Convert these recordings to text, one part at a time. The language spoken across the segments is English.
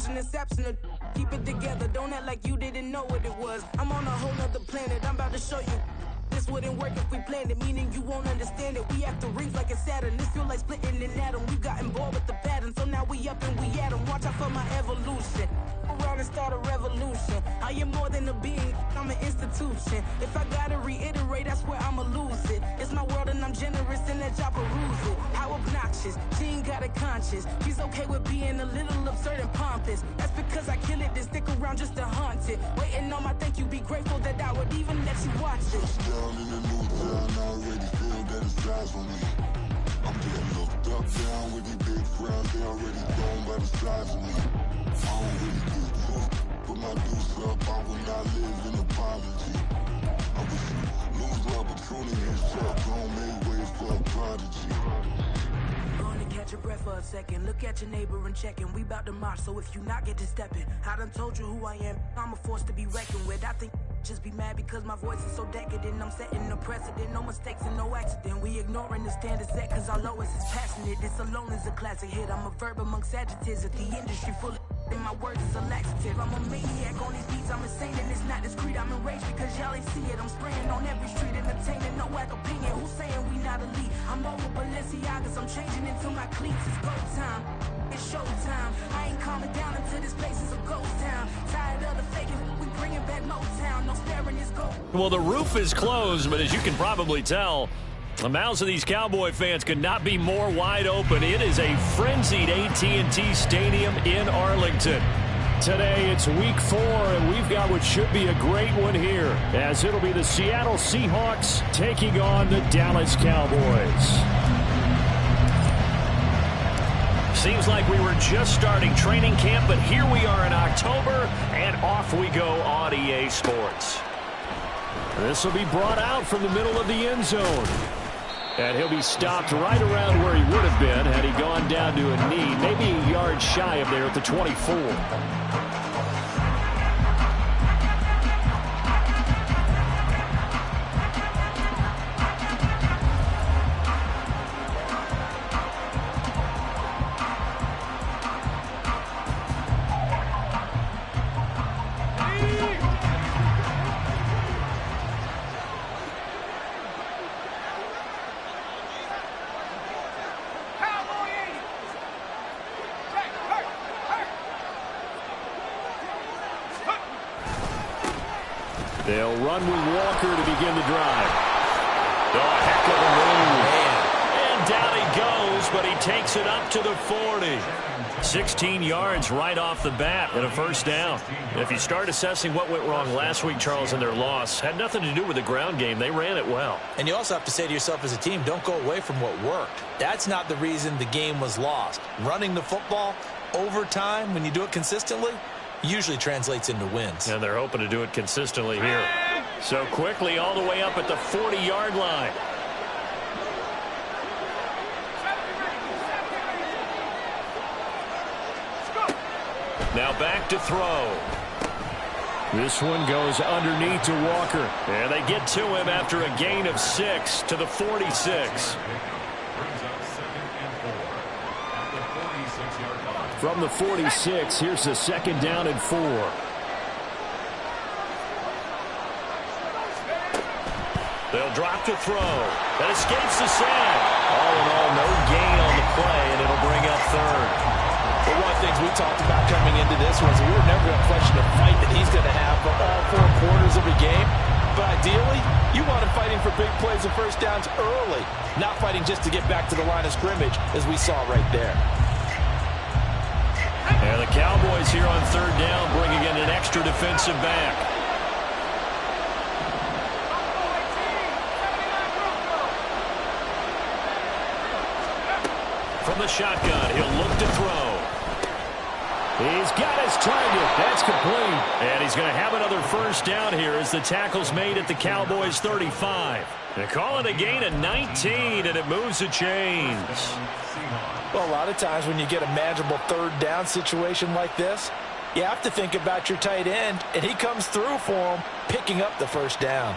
illusion, inception. Keep it together, don't act like you didn't know what it was. I'm on a whole nother planet, I'm about to show you. This wouldn't work if we planned it, meaning you won't understand it. We have to rings like a Saturn. This feel like splitting an atom. We got involved with the pattern, so now we up and we at 'em. Watch out for my evolution. Around and start a revolution. I am more than a being, I'm an institution. If I gotta reiterate, that's where I'ma lose it. It's my world and I'm generous and let y'all peruse it. How obnoxious, she ain't got a conscience. She's okay with being a little absurd and pompous. That's because I kill it, then stick around just to haunt it. Waiting on my thank you, be grateful that I would even let you watch it. Down in the new town, I already feel that it's eyes on me. I'm getting looked up, down with these big frowns, they already thrown by the size of me. I don't really give a fuck, put my deuce up, I will not live in apology. I wish you lose the opportunity and shut, don't make way for a prodigy. Gonna catch your breath for a second. Look at your neighbor and check in. We bout to march, so if you not get to stepping, I done told you who I am. I'm a force to be reckoned with. I think just be mad because my voice is so decadent. I'm setting a precedent, no mistakes and no accident. We ignoring the standard set cause our lowest is passionate. This alone is a classic hit. I'm a verb amongst adjectives at the industry full of and my words is a laxative. I'm a maniac on these beats, I'm insane and it's not discreet. I'm enraged because y'all ain't see it. I'm spraying on every street, entertaining, no whack opinion. Who's saying we not elite? I'm over Balenciagas, I'm changing into my cleats. It's go time, it's show time. I ain't calming down until this place is a ghost town. Tired of the faking, we bringing back Motown. No staring, it's go. Well, the roof is closed, but as you can probably tell, the mouths of these Cowboy fans could not be more wide open. It is a frenzied AT&T Stadium in Arlington. Today, it's week 4, and we've got what should be a great one here, as it'll be the Seattle Seahawks taking on the Dallas Cowboys. Seems like we were just starting training camp, but here we are in October, and off we go on EA Sports. This will be brought out from the middle of the end zone. And he'll be stopped right around where he would have been had he gone down to a knee, maybe a yard shy of there at the 24. They'll run with Walker to begin the drive. Oh, heck of a move. And down he goes, but he takes it up to the 40. 16 yards right off the bat and a first down. If you start assessing what went wrong last week, Charles, in their loss, had nothing to do with the ground game. They ran it well. And you also have to say to yourself as a team, don't go away from what worked. That's not the reason the game was lost. Running the football over time, when you do it consistently, usually translates into wins. And they're hoping to do it consistently here. So quickly all the way up at the 40-yard line. Now back to throw. This one goes underneath to Walker. And they get to him after a gain of 6 to the 46. From the 46, here's the second down and 4. They'll drop to throw. That escapes the sack. All in all, no gain on the play, and it'll bring up third. Well, one of the things we talked about coming into this was we were never going to question the fight that he's going to have for all 4 quarters of a game. But ideally, you want him fighting for big plays and first downs early, not fighting just to get back to the line of scrimmage, as we saw right there. And the Cowboys here on third down bringing in an extra defensive back. From the shotgun, he'll look to throw. He's got his target. That's complete. And he's going to have another first down here as the tackle's made at the Cowboys' 35. They call it a gain of 19, and it moves the chains. Well, a lot of times when you get a manageable third down situation like this, you have to think about your tight end, and he comes through for him, picking up the first down.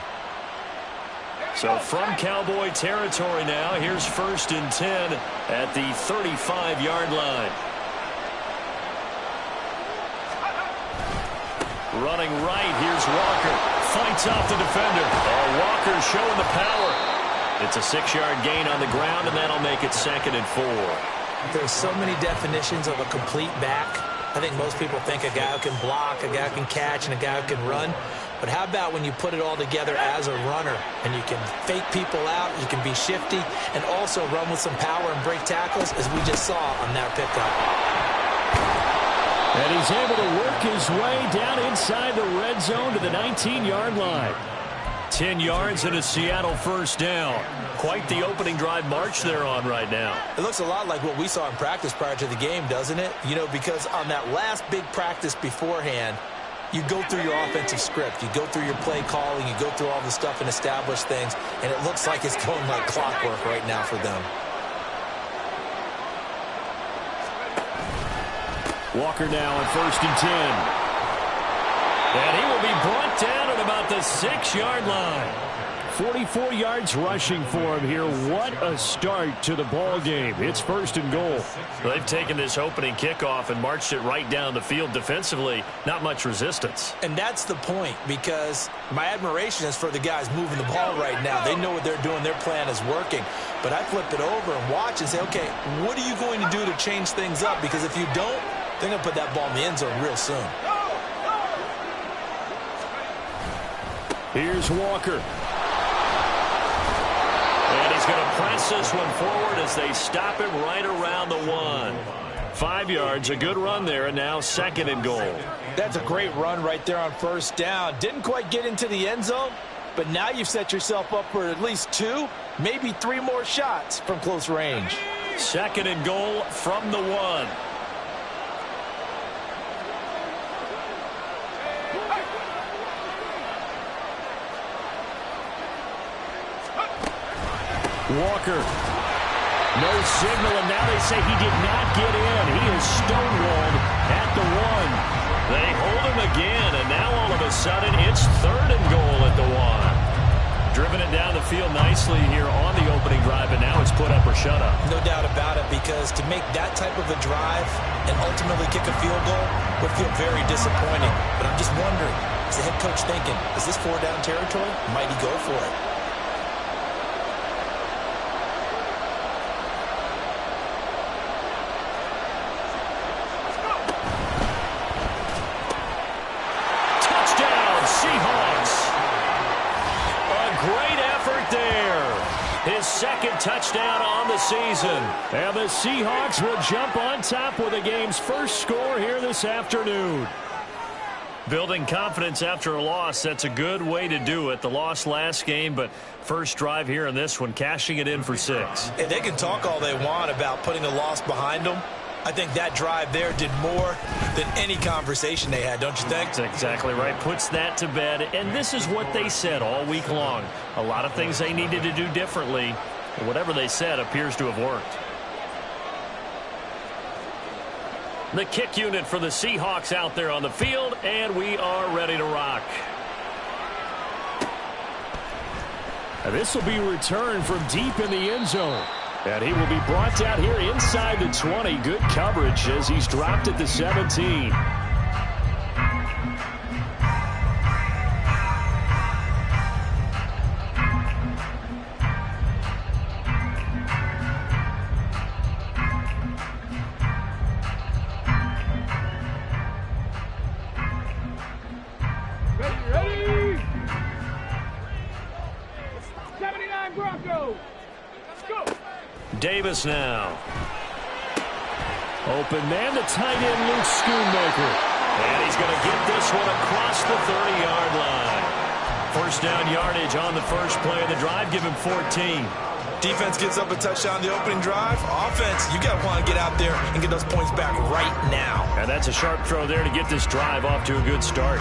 So from Cowboy territory now, here's 1st and 10 at the 35-yard line. Running right, here's Walker. Fights off the defender. Oh, Walker showing the power. It's a 6-yard gain on the ground, and that'll make it 2nd and 4. There's so many definitions of a complete back. I think most people think a guy who can block, a guy who can catch, and a guy who can run. But how about when you put it all together as a runner, and you can fake people out, you can be shifty, and also run with some power and break tackles, as we just saw on that pickup. And he's able to work his way down inside the red zone to the 19-yard line. 10 yards and a Seattle first down. Quite the opening drive march they're on right now. It looks a lot like what we saw in practice prior to the game, doesn't it? You know, because on that last big practice beforehand, you go through your offensive script. You go through your play calling. You go through all the stuff and establish things. And it looks like it's going like clockwork right now for them. Walker now on 1st and 10. And he will be brought down at about the 6-yard line. 44 yards rushing for him here. What a start to the ball game. It's 1st and goal. They've taken this opening kickoff and marched it right down the field defensively. Not much resistance. And that's the point, because my admiration is for the guys moving the ball right now. They know what they're doing. Their plan is working. But I flip it over and watch and say, okay, what are you going to do to change things up? Because if you don't, they're going to put that ball in the end zone real soon. Here's Walker. And he's going to press this one forward as they stop him right around the 1. 5 yards, a good run there, and now 2nd and goal. That's a great run right there on 1st down. Didn't quite get into the end zone, but now you've set yourself up for at least 2, maybe 3 more shots from close range. 2nd and goal from the 1. Walker. No signal, and now they say he did not get in. He is stonewalled at the 1. They hold him again, and now all of a sudden it's 3rd and goal at the 1. Driven it down the field nicely here on the opening drive, and now it's put up or shut up. No doubt about it, because to make that type of a drive and ultimately kick a field goal would feel very disappointing. But I'm just wondering, is the head coach thinking, is this 4-down territory? Might he go for it? His 2nd touchdown on the season. And the Seahawks will jump on top with the game's first score here this afternoon. Building confidence after a loss, that's a good way to do it. The loss last game, but first drive here in this one, cashing it in for 6. And they can talk all they want about putting a loss behind them. I think that drive there did more than any conversation they had, don't you think? That's exactly right. Puts that to bed. And this is what they said all week long. A lot of things they needed to do differently. Whatever they said appears to have worked. The kick unit for the Seahawks out there on the field, and we are ready to rock. And this will be returned from deep in the end zone. And he will be brought down here inside the 20. Good coverage as he's dropped at the 17. Ready? 79 Broncos. Let's go. Davis now. Open man, the tight end, Luke Schoonmaker. And he's going to get this one across the 30-yard line. First down yardage on the first play of the drive. Give him 14. Defense gives up a touchdown the opening drive. Offense, you got to want to get out there and get those points back right now. And that's a sharp throw there to get this drive off to a good start.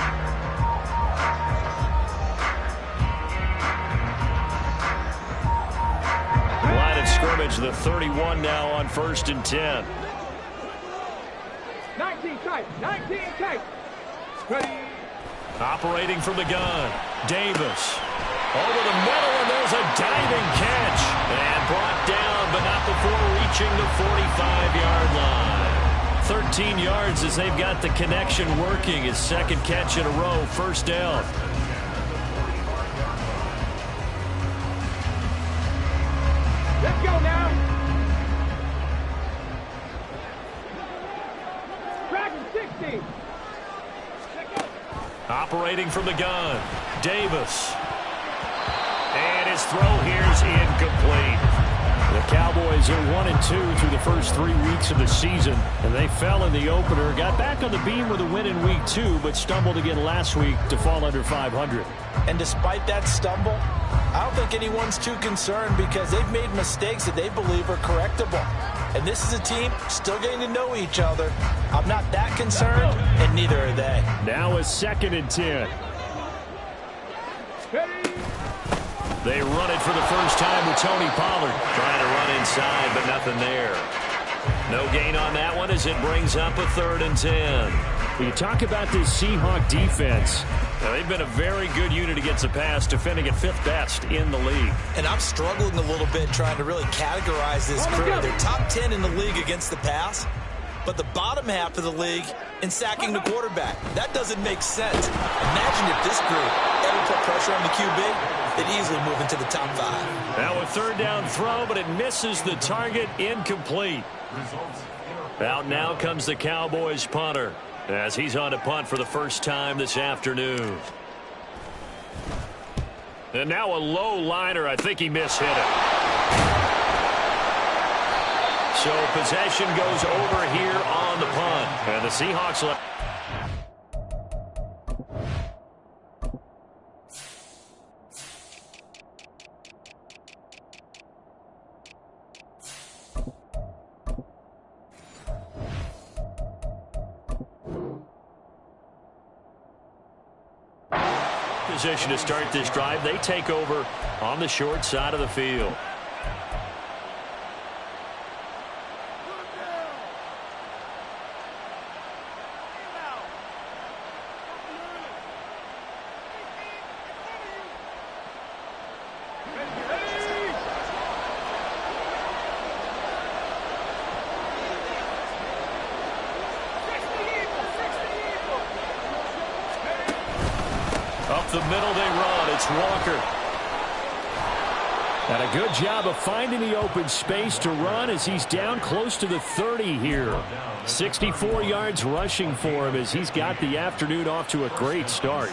Line of scrimmage, the 31 now on 1st and 10. 19 tight. 19 tight. Ready. Operating from the gun. Davis. Over the middle, and there's a diving catch. And brought down, but not before reaching the 45-yard line. 13 yards as they've got the connection working. His second catch in a row, first down. Let's go now. Dragon 60. Operating from the gun, Davis. And his throw here is incomplete. The Cowboys are 1-2 through the first 3 weeks of the season, and they fell in the opener. Got back on the beam with a win in week 2, but stumbled again last week to fall under 500. And despite that stumble, I don't think anyone's too concerned because they've made mistakes that they believe are correctable. And this is a team still getting to know each other. I'm not that concerned, and neither are they. Now a 2nd and 10. They run it for the first time with Tony Pollard. Trying to run inside, but nothing there. No gain on that one as it brings up a 3rd and 10. When you talk about this Seahawk defense, now, they've been a very good unit against the pass, defending at 5th best in the league. And I'm struggling a little bit trying to really categorize this crew. They're top 10 in the league against the pass, but the bottom half of the league in sacking the quarterback. That doesn't make sense. Imagine if this group ever put pressure on the QB, they'd easily move into the top 5. Now a 3rd down throw, but it misses the target, incomplete. Out now comes the Cowboys punter, as he's on to punt for the first time this afternoon. And now a low liner. I think he mishit it. So possession goes over here on the punt. And the Seahawks left. Position to start this drive. They take over on the short side of the field. Up the middle they run. It's Walker. And a good job of finding the open space to run as he's down close to the 30 here. 64 yards rushing for him as he's got the afternoon off to a great start.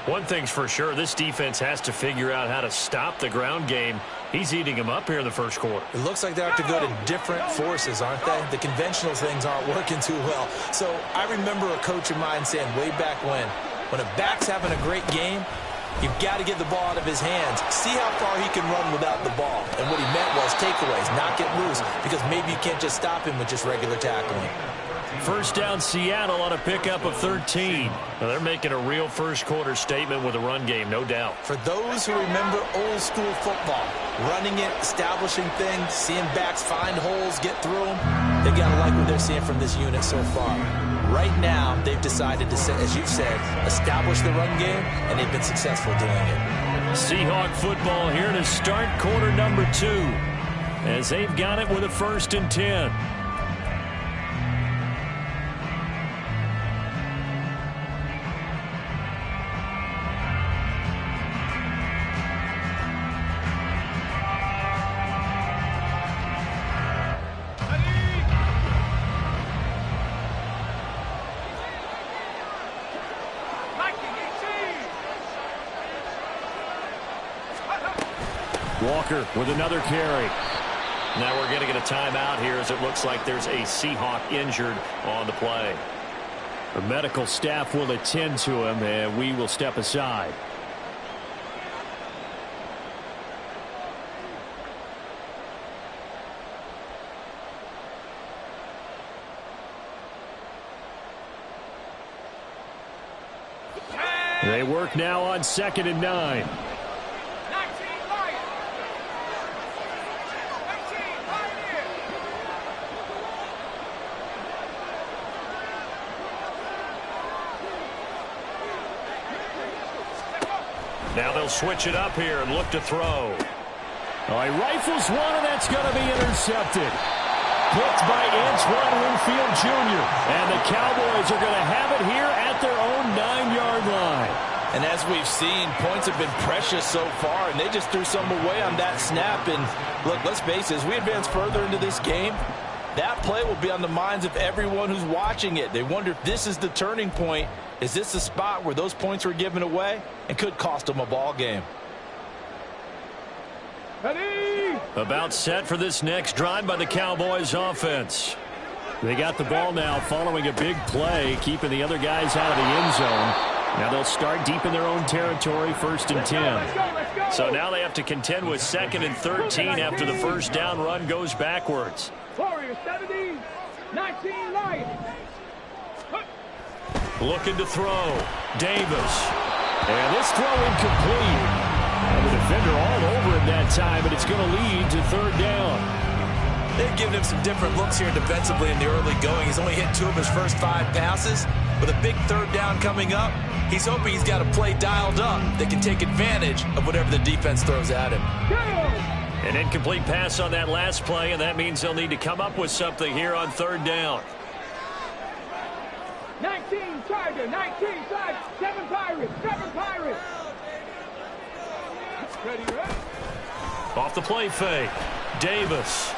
One thing's for sure, this defense has to figure out how to stop the ground game. He's eating him up here in the first quarter. It looks like they have to go to different forces, aren't they? The conventional things aren't working too well. So I remember a coach of mine saying way back when a back's having a great game, you've got to get the ball out of his hands. See how far he can run without the ball. And what he meant was takeaways, not get loose, because maybe you can't just stop him with just regular tackling. First down Seattle on a pickup of 13. Now they're making a real first quarter statement with a run game, no doubt. For those who remember old school football, running it, establishing things, seeing backs find holes, get through them, they've got to like what they're seeing from this unit so far. Right now, they've decided to, as you've said, establish the run game, and they've been successful doing it. Seahawk football here to start quarter number 2, as they've got it with a 1st and 10. Walker with another carry. Now we're going to get a timeout here as it looks like there's a Seahawk injured on the play. The medical staff will attend to him, and we will step aside. They work now on 2nd and 9. Now they'll switch it up here and look to throw. All right, rifles one, and that's going to be intercepted. picked by Antoine Winfield Jr. And the Cowboys are going to have it here at their own 9-yard line. And as we've seen, points have been precious so far, and they just threw some away on that snap. And look, let's face it, as we advance further into this game, that play will be on the minds of everyone who's watching it. They wonder if this is the turning point. Is this the spot where those points were given away and could cost them a ball game? Ready? About set for this next drive by the Cowboys offense. They got the ball now following a big play, keeping the other guys out of the end zone. Now they'll start deep in their own territory, 1st and 10. Let's go. So now they have to contend with 2nd and 13 after the first down run goes backwards. Warriors 70, 19 Lions. Looking to throw. Davis. And this throw incomplete. And the defender all over him that time, but it's going to lead to 3rd down. They've given him some different looks here defensively in the early going. He's only hit 2 of his first 5 passes. With a big 3rd down coming up, he's hoping he's got a play dialed up that can take advantage of whatever the defense throws at him. An incomplete pass on that last play, and that means they'll need to come up with something here on 3rd down. 19 Tiger, 19 Tiger, 7 Pirates, 7 Pirates. Ready? Off the play fake. Davis.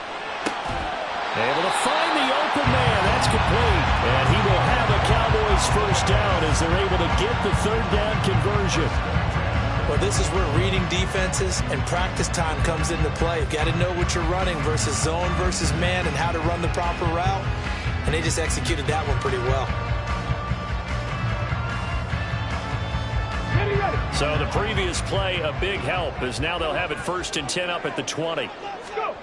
Able to find the open man. That's complete. And he will have a Cowboys first down as they're able to get the 3rd down conversion. Well, this is where reading defenses and practice time comes into play. You've got to know what you're running versus zone versus man and how to run the proper route. And they just executed that one pretty well. So the previous play, a big help, as now they'll have it 1st and 10 up at the 20. Go.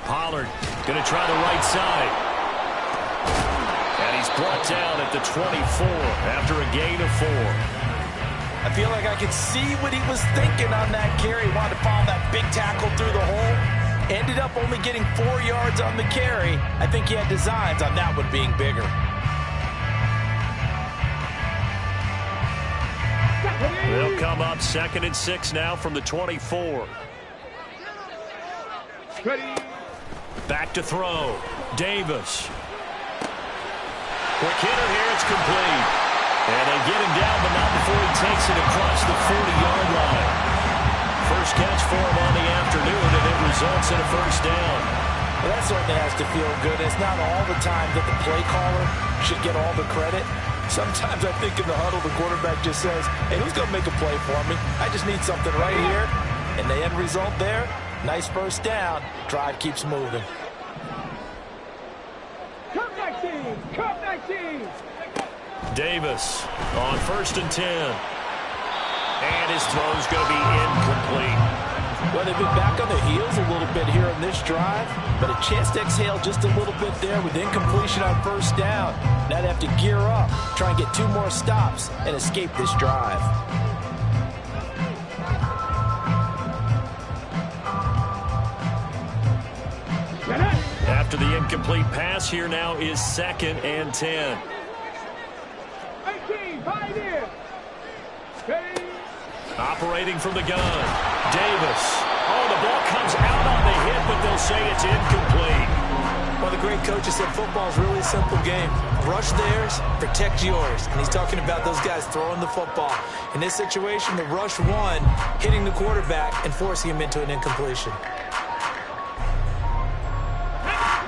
Pollard going to try the right side. And he's brought down at the 24 after a gain of 4. I feel like I could see what he was thinking on that carry. He wanted to follow that big tackle through the hole. Ended up only getting 4 yards on the carry. I think he had designs on that one being bigger. They'll come up 2nd and 6 now from the 24. Ready? Back to throw. Davis. Quick hitter here. It's complete. And they get him down, but not before he takes it across the 40-yard line. First catch for him on the afternoon, and it results in a first down. Well, that certainly has to feel good. It's not all the time that the play caller should get all the credit. Sometimes I think in the huddle, the quarterback just says, hey, who's going to make a play for me? I just need something right here. And the end result there, nice first down. Drive keeps moving. Cup 19, Cup 19. Davis on 1st and 10. And his throw's going to be incomplete. Well, they've been back on their heels a little bit here in this drive, but a chance to exhale just a little bit there with incompletion on first down. Now they have to gear up, try and get 2 more stops, and escape this drive. After the incomplete pass, here now is 2nd and 10. 18, Pioneer. Ready? Operating from the gun. Davis. Oh, the ball comes out on the hit, but they'll say it's incomplete. Well, the great coach has said football is really a simple game. Rush theirs, protect yours. And he's talking about those guys throwing the football. In this situation, the rush one, hitting the quarterback and forcing him into an incompletion.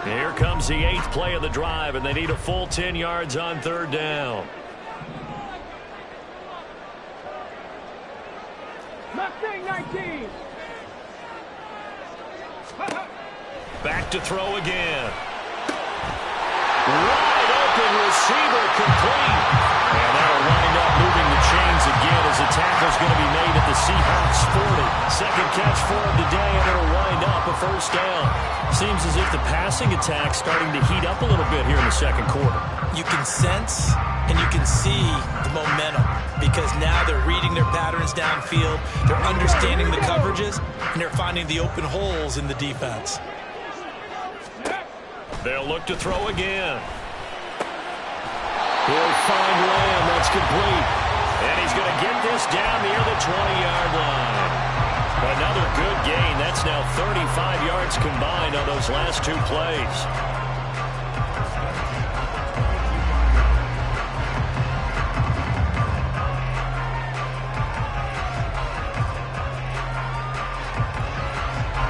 Here comes the 8th play of the drive, and they need a full 10 yards on 3rd down. Mustang 19. Back to throw again. Wide open receiver complete. And that'll wind up moving the chains again as the tackle's going to be made at the Seahawks 40. Second catch for him today, and it'll wind up a first down. Seems as if the passing attack's starting to heat up a little bit here in the 2nd quarter. You can sense and you can see the momentum because now they're reading their patterns downfield, they're understanding the coverages, and they're finding the open holes in the defense. They'll look to throw again. He'll find Lamb. That's complete. And he's going to get this down near the 20-yard line. Another good gain. That's now 35 yards combined on those last two plays.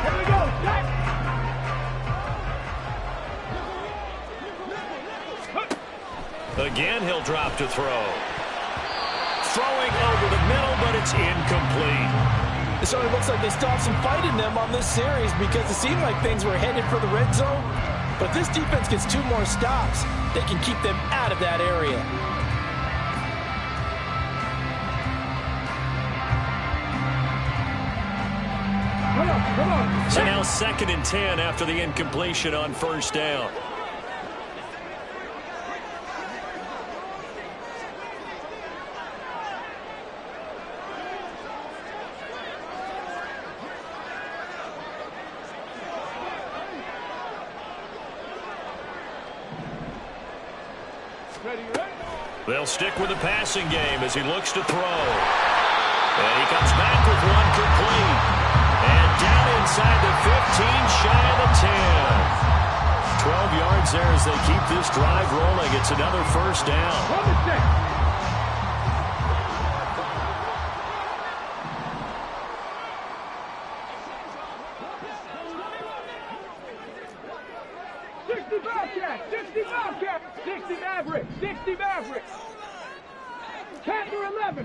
Here we go, Jack. Again, he'll drop to throw. Throwing over the middle, but it's incomplete. It certainly looks like they stopped some fight in them on this series because it seemed like things were headed for the red zone. But if this defense gets 2 more stops, they can keep them out of that area. Come on. So now 2nd and 10 after the incompletion on first down. They'll stick with the passing game as he looks to throw. And he comes back with one complete. And down inside the 15, shy of the 10. 12 yards there as they keep this drive rolling. It's another first down.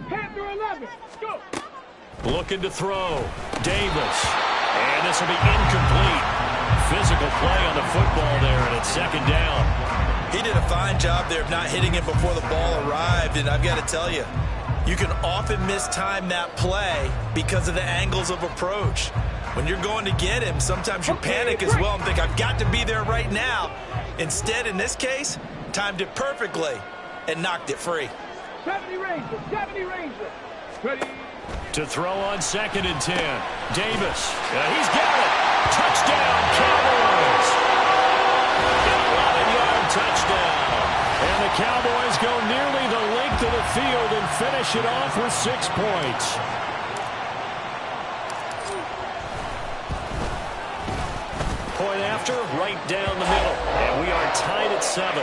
Panther 11, go! Looking to throw. Davis. And this will be incomplete. Physical play on the football there, and it's 2nd down. He did a fine job there of not hitting it before the ball arrived, and I've got to tell you, you can often mistime that play because of the angles of approach. When you're going to get him, sometimes you panic as well and think, I've got to be there right now. Instead, in this case, timed it perfectly and knocked it free. 70 Ranger. Ready. To throw on 2nd and 10. Davis. He's got it. Touchdown, Cowboys. An 11-yard touchdown. And the Cowboys go nearly the length of the field and finish it off with 6 points. Point after, right down the middle. And we are tied at 7.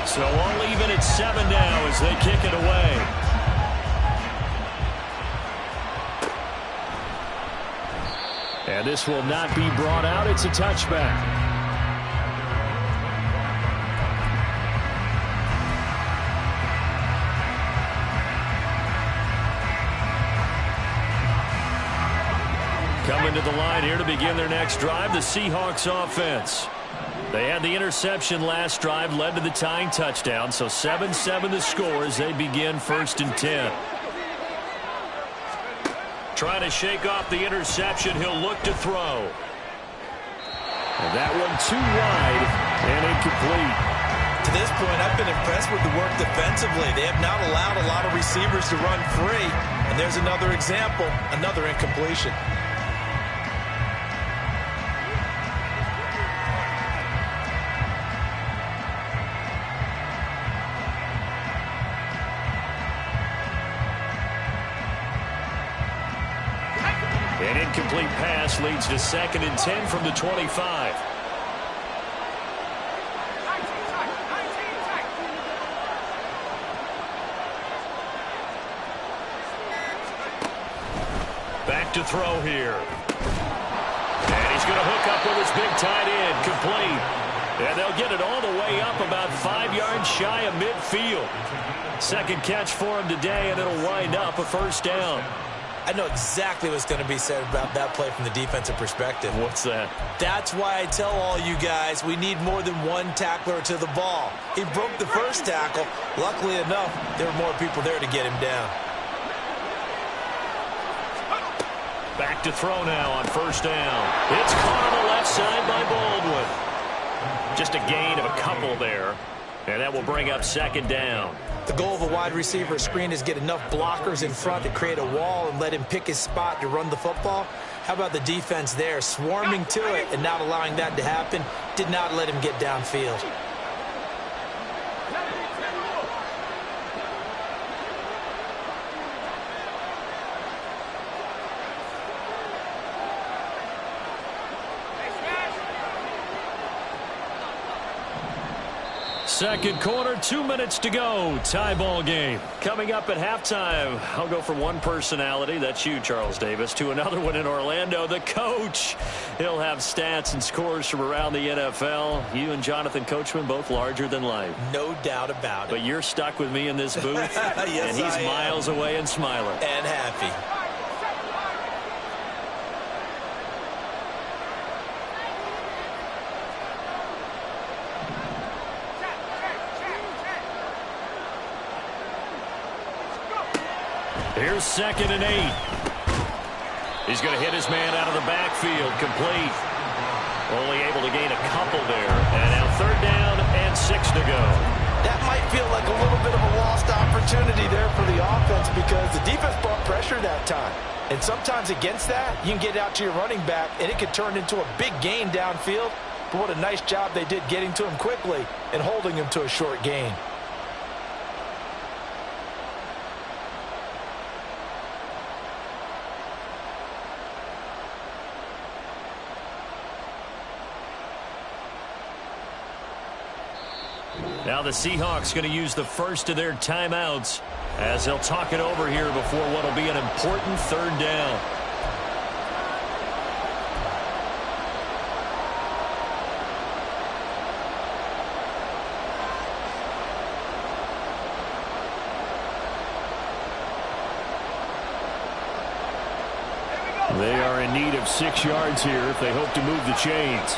So all even at 7 now as they kick it away. And this will not be brought out. It's a touchback. Coming to the line here to begin their next drive, the Seahawks offense. They had the interception last drive, led to the tying touchdown, so 7-7 the score as they begin 1st and 10. Trying to shake off the interception, he'll look to throw. And that one too wide and incomplete. To this point, I've been impressed with the work defensively. They have not allowed a lot of receivers to run free, and there's another example, another incompletion. An incomplete pass leads to 2nd and 10 from the 25. Back to throw here. And he's going to hook up with his big tight end. Complete. And they'll get it all the way up about 5 yards shy of midfield. 2nd catch for him today, and it'll wind up a first down. I know exactly what's going to be said about that play from the defensive perspective. What's that? That's why I tell all you guys we need more than one tackler to the ball. He broke the first tackle. Luckily enough, there were more people there to get him down. Back to throw now on first down. It's caught on the left side by Baldwin. Just a gain of a couple there. And that will bring up 2nd down. The goal of a wide receiver screen is get enough blockers in front to create a wall and let him pick his spot to run the football. How about the defense there, swarming to it and not allowing that to happen? Did not let him get downfield. Second quarter, 2 minutes to go. Tie ball game. Coming up at halftime, I'll go from one personality, that's you, Charles Davis, to another one in Orlando, the coach. He'll have stats and scores from around the NFL. You and Jonathan Coachman both larger than life. No doubt about it. But you're stuck with me in this booth, yes, and he's miles away and smiling. And happy. Here's 2nd and 8. He's going to hit his man out of the backfield. Complete. Only able to gain a couple there. And now 3rd down and 6 to go. That might feel like a little bit of a lost opportunity there for the offense because the defense brought pressure that time. And sometimes against that, you can get out to your running back, and it could turn into a big gain downfield. But what a nice job they did getting to him quickly and holding him to a short gain. Now the Seahawks going to use the first of their timeouts as they'll talk it over here before what will be an important 3rd down. They are in need of 6 yards here if they hope to move the chains.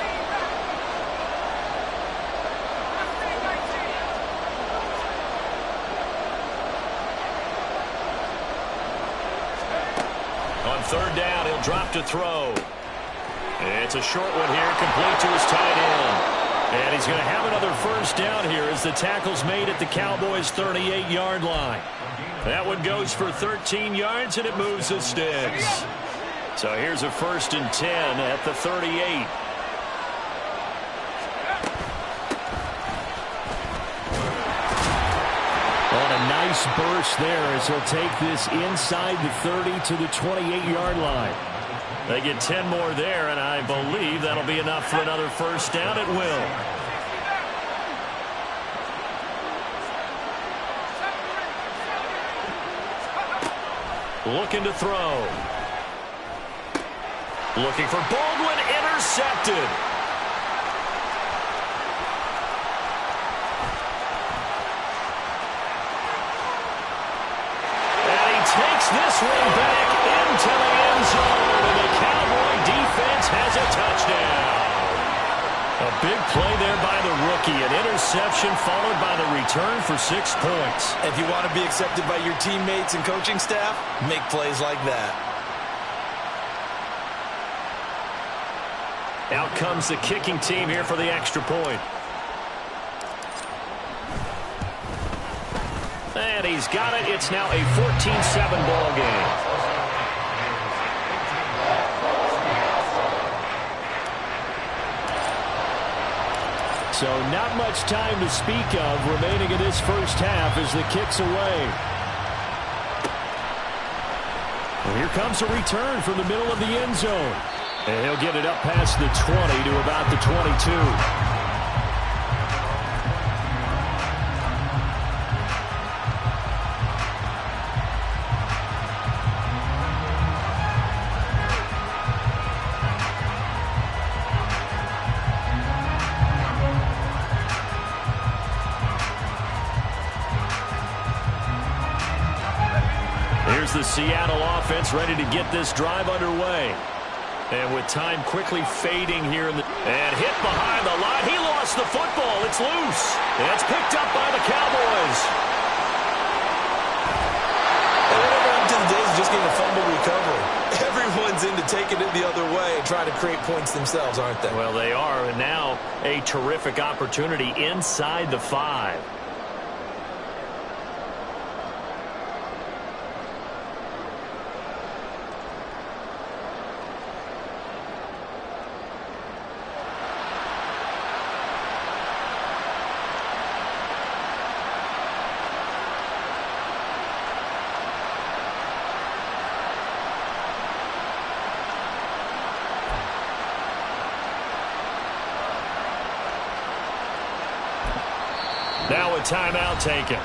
On 3rd down, he'll drop to throw. It's a short one here, complete to his tight end. And he's going to have another 1st down here as the tackle's made at the Cowboys' 38-yard line. That one goes for 13 yards, and it moves the sticks. So here's a 1st and 10 at the 38. On a nice burst there as he'll take this inside the 30 to the 28-yard line. They get 10 more there, and I believe that'll be enough for another 1st down. It will. Looking to throw. Looking for Baldwin, intercepted. Takes this one back into the end zone, and the Cowboy defense has a touchdown. A big play there by the rookie, an interception followed by the return for 6 points. If you want to be accepted by your teammates and coaching staff, make plays like that. Out comes the kicking team here for the extra point. And he's got it. It's now a 14-7 ball game. So not much time to speak of remaining in this 1st half as the kick's away. And here comes a return from the middle of the end zone. And he'll get it up past the 20 to about the 22. Here's the Seattle offense ready to get this drive underway. And with time quickly fading here in the... And hit behind the line. He lost the football. It's loose. And it's picked up by the Cowboys. And whenever up to the days of just getting a fumble recovery, everyone's into taking it the other way and trying to create points themselves, aren't they? Well, they are. And now a terrific opportunity inside the 5. Now a timeout taken.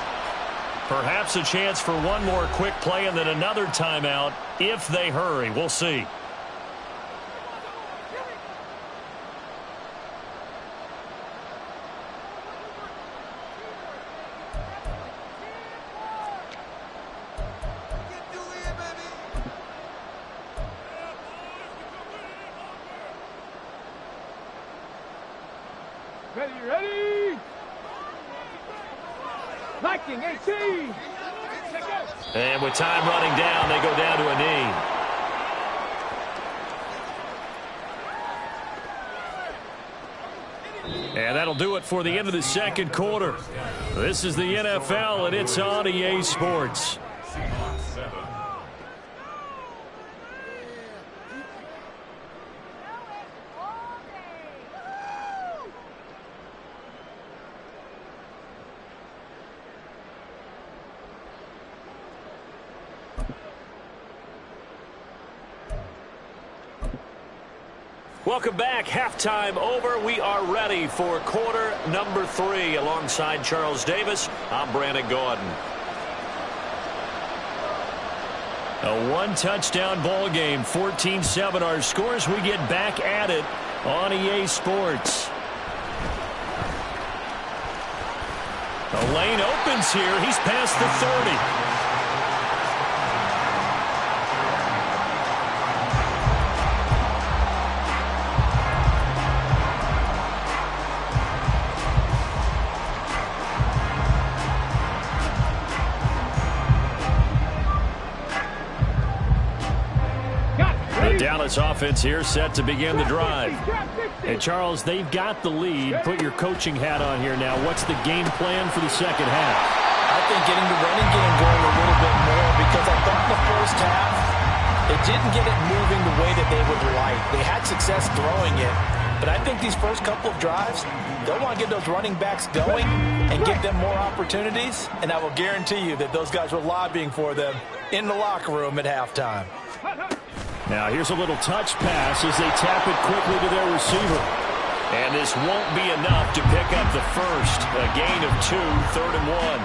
Perhaps a chance for one more quick play and then another timeout if they hurry. We'll see. Ready. Viking 18. And with time running down, they go down to a knee. And that'll do it for the end of the second quarter. This is the NFL, and it's on EA Sports. Welcome back. Halftime over. We are ready for quarter number 3. Alongside Charles Davis, I'm Brandon Gaudin. A one-touchdown ball game, 14-7 our scores. We get back at it on EA Sports. The lane opens here. He's past the 30. Dallas offense here set to begin the drive. And Charles, they've got the lead. Put your coaching hat on here now. What's the game plan for the second half? I think getting the running game going a little bit more, because I thought in the first half it didn't get it moving the way that they would like. They had success throwing it, but I think these first couple of drives, they'll want to get those running backs going and give them more opportunities, and I will guarantee you that those guys were lobbying for them in the locker room at halftime. Now here's a little touch pass as they tap it quickly to their receiver. And this won't be enough to pick up the first. A gain of 2, 3rd and 1.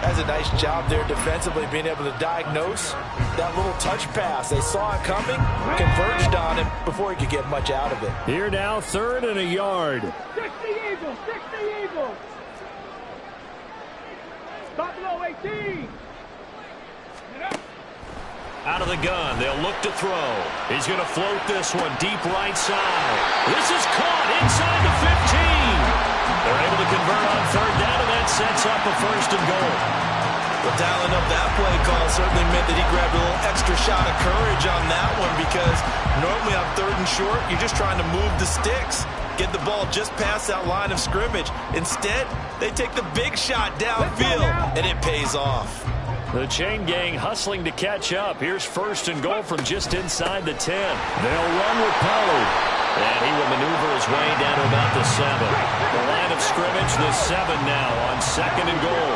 That's a nice job there defensively, being able to diagnose that little touch pass. They saw it coming, converged on him before he could get much out of it. Here now, 3rd and a yard. 60 Eagles, 60 Eagles. Buffalo 18. Out of the gun, they'll look to throw. He's going to float this one deep right side. This is caught inside the 15. They're able to convert on 3rd down, and that sets up a 1st and goal. Well, dialing up that play call certainly meant that he grabbed a little extra shot of courage on that one, because normally on 3rd and short, you're just trying to move the sticks, get the ball just past that line of scrimmage. Instead, they take the big shot downfield, and it pays off. The chain gang hustling to catch up. Here's 1st and goal from just inside the 10. They'll run with Pollard. And he will maneuver his way down to about the 7. The line of scrimmage, the 7 now on 2nd and goal.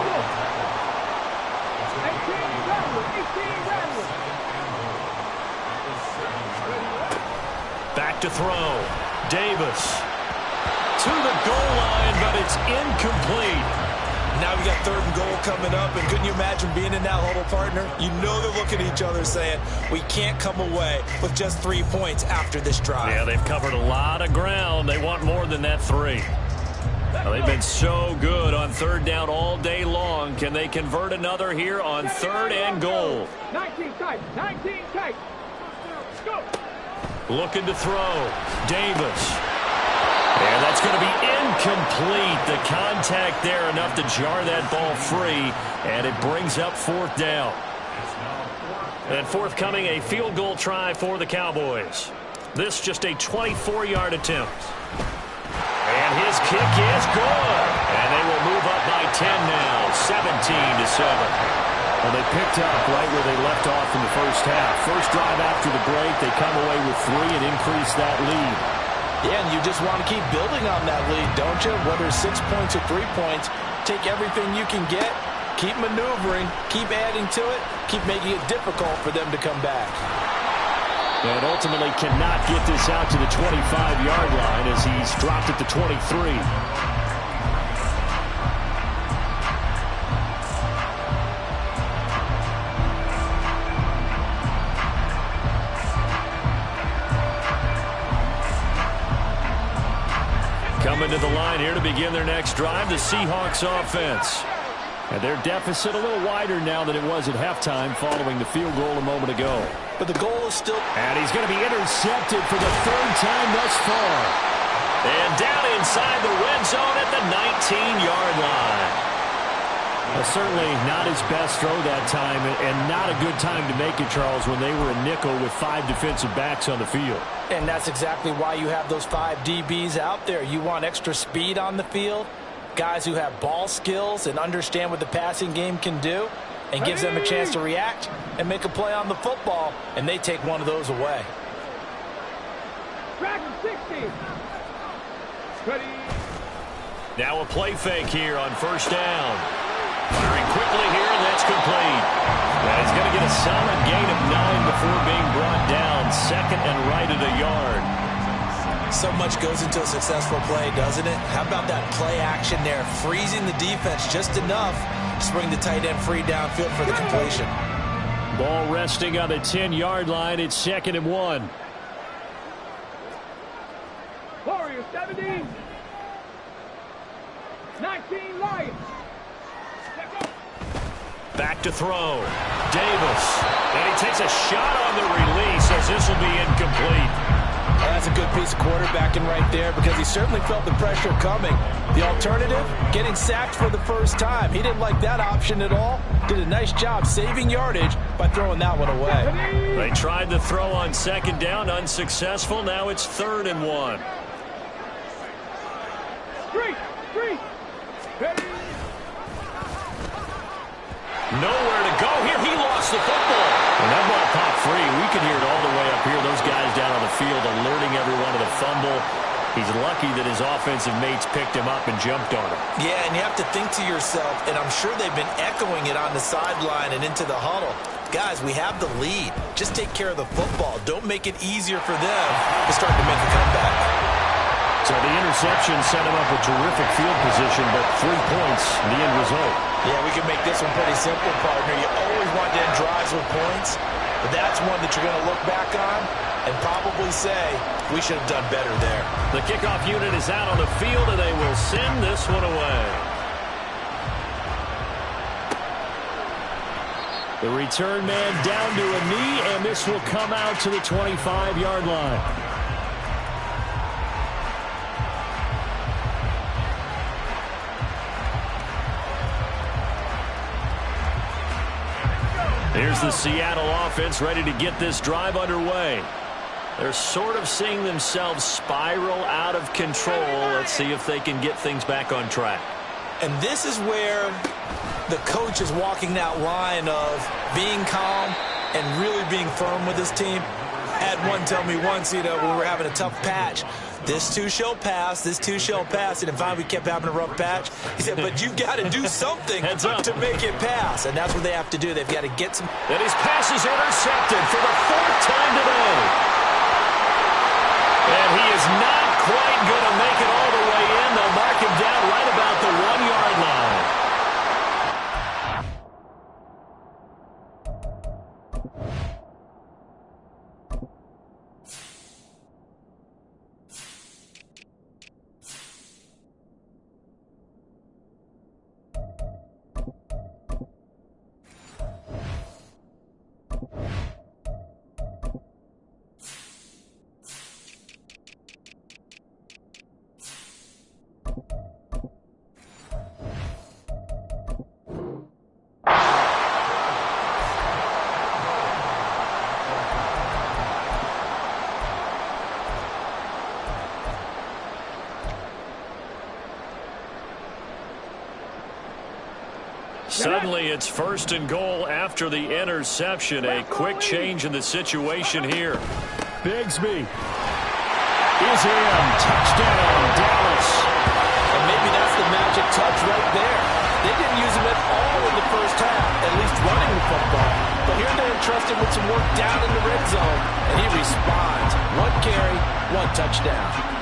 18 Back to throw. Davis to the goal line, but it's incomplete. Now we got 3rd and goal coming up, and couldn't you imagine being in that huddle, partner? You know they're looking at each other saying, we can't come away with just 3 points after this drive. Yeah, they've covered a lot of ground. They want more than that 3. Well, they've been so good on 3rd down all day long. Can they convert another here on 3rd and goal? 19 tight, 19 tight. Go. Looking to throw. Davis. And that's going to be incomplete. The contact there enough to jar that ball free, and it brings up 4th down. And forthcoming, a field goal try for the Cowboys. This just a 24-yard attempt. And his kick is good. And they will move up by 10 now, 17-7. Well, they picked up right where they left off in the first half. First drive after the break, they come away with 3 and increase that lead. Yeah, and you just want to keep building on that lead, don't you? Whether it's 6 points or 3 points, take everything you can get, keep maneuvering, keep adding to it, keep making it difficult for them to come back. And ultimately cannot get this out to the 25-yard line as he's dropped it to 23. coming to the line here to begin their next drive, the Seahawks offense. And their deficit a little wider now than it was at halftime following the field goal a moment ago. But the goal is still... And he's going to be intercepted for the third time thus far. And down inside the red zone at the 19-yard line. Certainly not his best throw that time, and not a good time to make it, Charles, when they were a nickel with 5 defensive backs on the field. And that's exactly why you have those 5 DBs out there. You want extra speed on the field, guys who have ball skills and understand what the passing game can do, and gives them a chance to react and make a play on the football, and they take one of those away. Track 60. Ready. Now a play fake here on first down. Firing quickly here, and that's complete. And he's going to get a solid gain of 9 before being brought down. Second and right at a yard. So much goes into a successful play, doesn't it? How about that play action there, freezing the defense just enough to bring the tight end free downfield for the completion. Ball resting on the 10-yard line. It's 2nd and 1. Warriors 17. 19 Lions. Back to throw. Davis. And he takes a shot on the release as this will be incomplete. That's a good piece of quarterbacking right there because he certainly felt the pressure coming. The alternative, getting sacked for the first time. He didn't like that option at all. Did a nice job saving yardage by throwing that one away. They tried the throw on 2nd down, unsuccessful. Now it's 3rd and 1. 3. Ready. Nowhere to go here. He lost the football. And that ball popped free. We can hear it all the way up here. Those guys down on the field alerting everyone of the fumble. He's lucky that his offensive mates picked him up and jumped on him. Yeah, and you have to think to yourself, and I'm sure they've been echoing it on the sideline and into the huddle. Guys, we have the lead. Just take care of the football. Don't make it easier for them to start to make a comeback. So the interception set him up with terrific field position, but 3 points in the end result. Yeah, we can make this one pretty simple, partner. You always want to end drives with points, but that's one that you're going to look back on and probably say, we should have done better there. The kickoff unit is out on the field, and they will send this one away. The return man down to a knee, and this will come out to the 25-yard line. Here's the Seattle offense ready to get this drive underway. They're sort of seeing themselves spiral out of control. Let's see if they can get things back on track. And this is where the coach is walking that line of being calm and really being firm with his team. I had one tell me once, when we were having a tough patch, this too shall pass, this too shall pass. And finally we kept having a rough patch. He said, but you've got to do something to make it pass. And that's what they have to do. They've got to get some. And his pass is intercepted for the 4th time today. And he is not quite going to make it all the way in. They'll mark him down right about the 1-yard line. Suddenly it's 1st and goal after the interception. A quick change in the situation here. Bigsby is in. Touchdown, Dallas. And maybe that's the magic touch right there. They didn't use him at all in the first half, at least running the football. But here they're entrusted with some work down in the red zone, and he responds. 1 carry, 1 touchdown.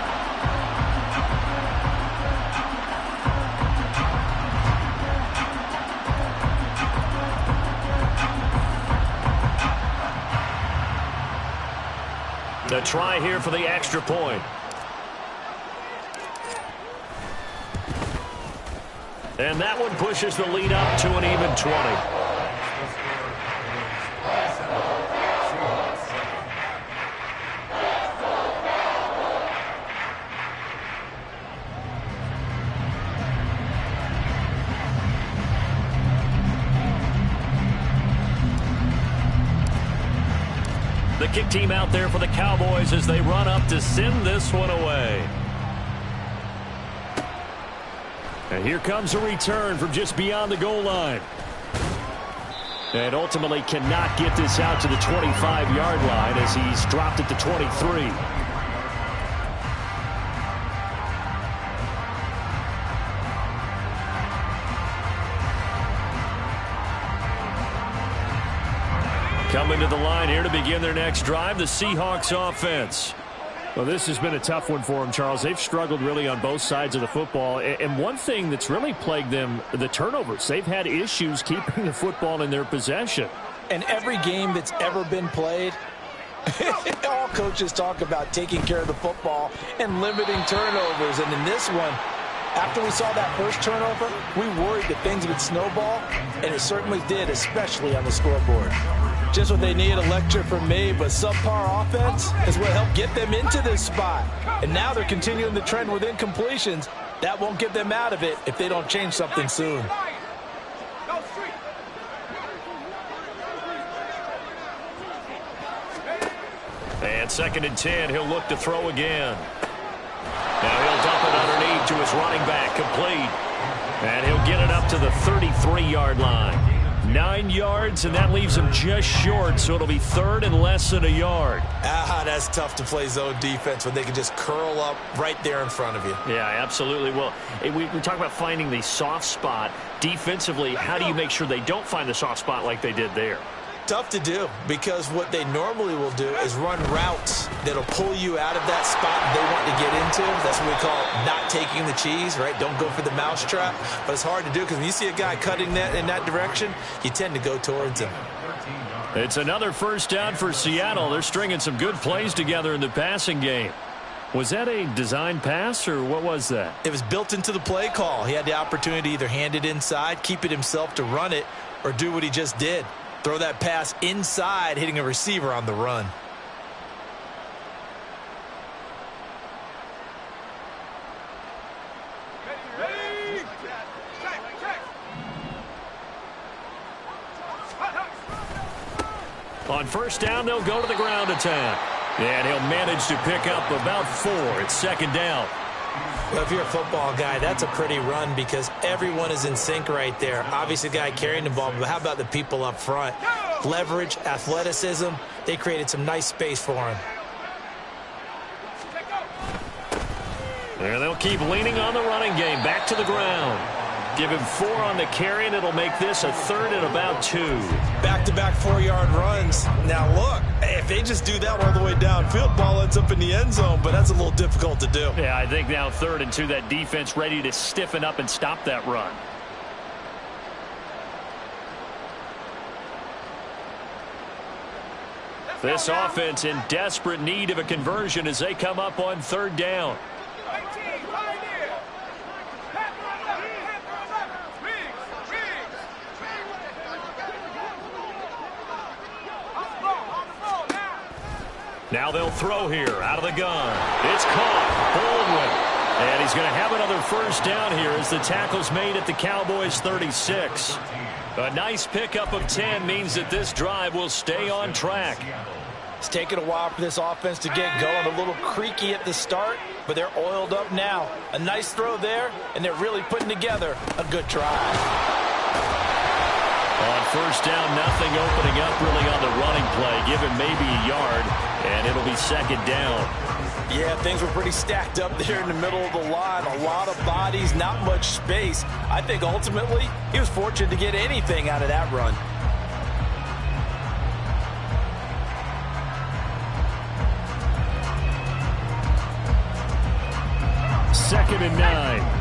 The try here for the extra point. And that one pushes the lead up to an even 20. The kick team out there for the Cowboys as they run up to send this one away. And here comes a return from just beyond the goal line. And ultimately cannot get this out to the 25-yard line as he's dropped at the 23. Coming to the line here to begin their next drive, the Seahawks offense. Well, this has been a tough one for them, Charles. They've struggled really on both sides of the football. And one thing that's really plagued them, the turnovers. They've had issues keeping the football in their possession. And every game that's ever been played, all coaches talk about taking care of the football and limiting turnovers. And in this one, after we saw that first turnover, we worried that things would snowball, and it certainly did, especially on the scoreboard. Just what they need, a lecture from me, but subpar offense is what helped get them into this spot. And now they're continuing the trend with incompletions. That won't get them out of it if they don't change something soon. And 2nd and 10, he'll look to throw again. Now he'll dump it underneath to his running back, complete. And he'll get it up to the 33-yard line. 9 yards, and that leaves him just short, so it'll be 3rd and less than a yard. That's tough to play zone defense when they can just curl up right there in front of you. Yeah, absolutely. Well, we talk about finding the soft spot. Defensively, how do you make sure they don't find the soft spot like they did there? Tough to do, because what they normally will do is run routes that'll pull you out of that spot they want to get into. That's what we call not taking the cheese, right? Don't go for the mousetrap. But it's hard to do because when you see a guy cutting that in that direction, you tend to go towards him. It's another first down for Seattle. They're stringing some good plays together in the passing game. Was that a design pass, or what was that? It was built into the play call. He had the opportunity to either hand it inside, keep it himself to run it, or do what he just did. Throw that pass inside, hitting a receiver on the run. On first down, they'll go to the ground attack. And he'll manage to pick up about 4. It's 2nd down. Well, if you're a football guy, that's a pretty run because everyone is in sync right there. Obviously, the guy carrying the ball, but how about the people up front? Leverage, athleticism, they created some nice space for him. And they'll keep leaning on the running game. Back to the ground. Give him 4 on the carry, and it'll make this a 3rd and about 2. Back-to-back 4-yard runs. Now, look, if they just do that all the way downfield, ball ends up in the end zone, but that's a little difficult to do. Yeah, I think now 3rd and 2, that defense ready to stiffen up and stop that run. This offense in desperate need of a conversion as they come up on 3rd down. Now they'll throw here out of the gun. It's caught. Baldwin. And he's going to have another first down here as the tackle's made at the Cowboys' 36. A nice pickup of 10 means that this drive will stay on track. It's taken a while for this offense to get going. A little creaky at the start, but they're oiled up now. A nice throw there, and they're really putting together a good drive. On first down, nothing opening up really on the running play. Give him maybe a yard, and it'll be 2nd down. Yeah, things were pretty stacked up there in the middle of the line. A lot of bodies, not much space. I think ultimately he was fortunate to get anything out of that run. Second and 9.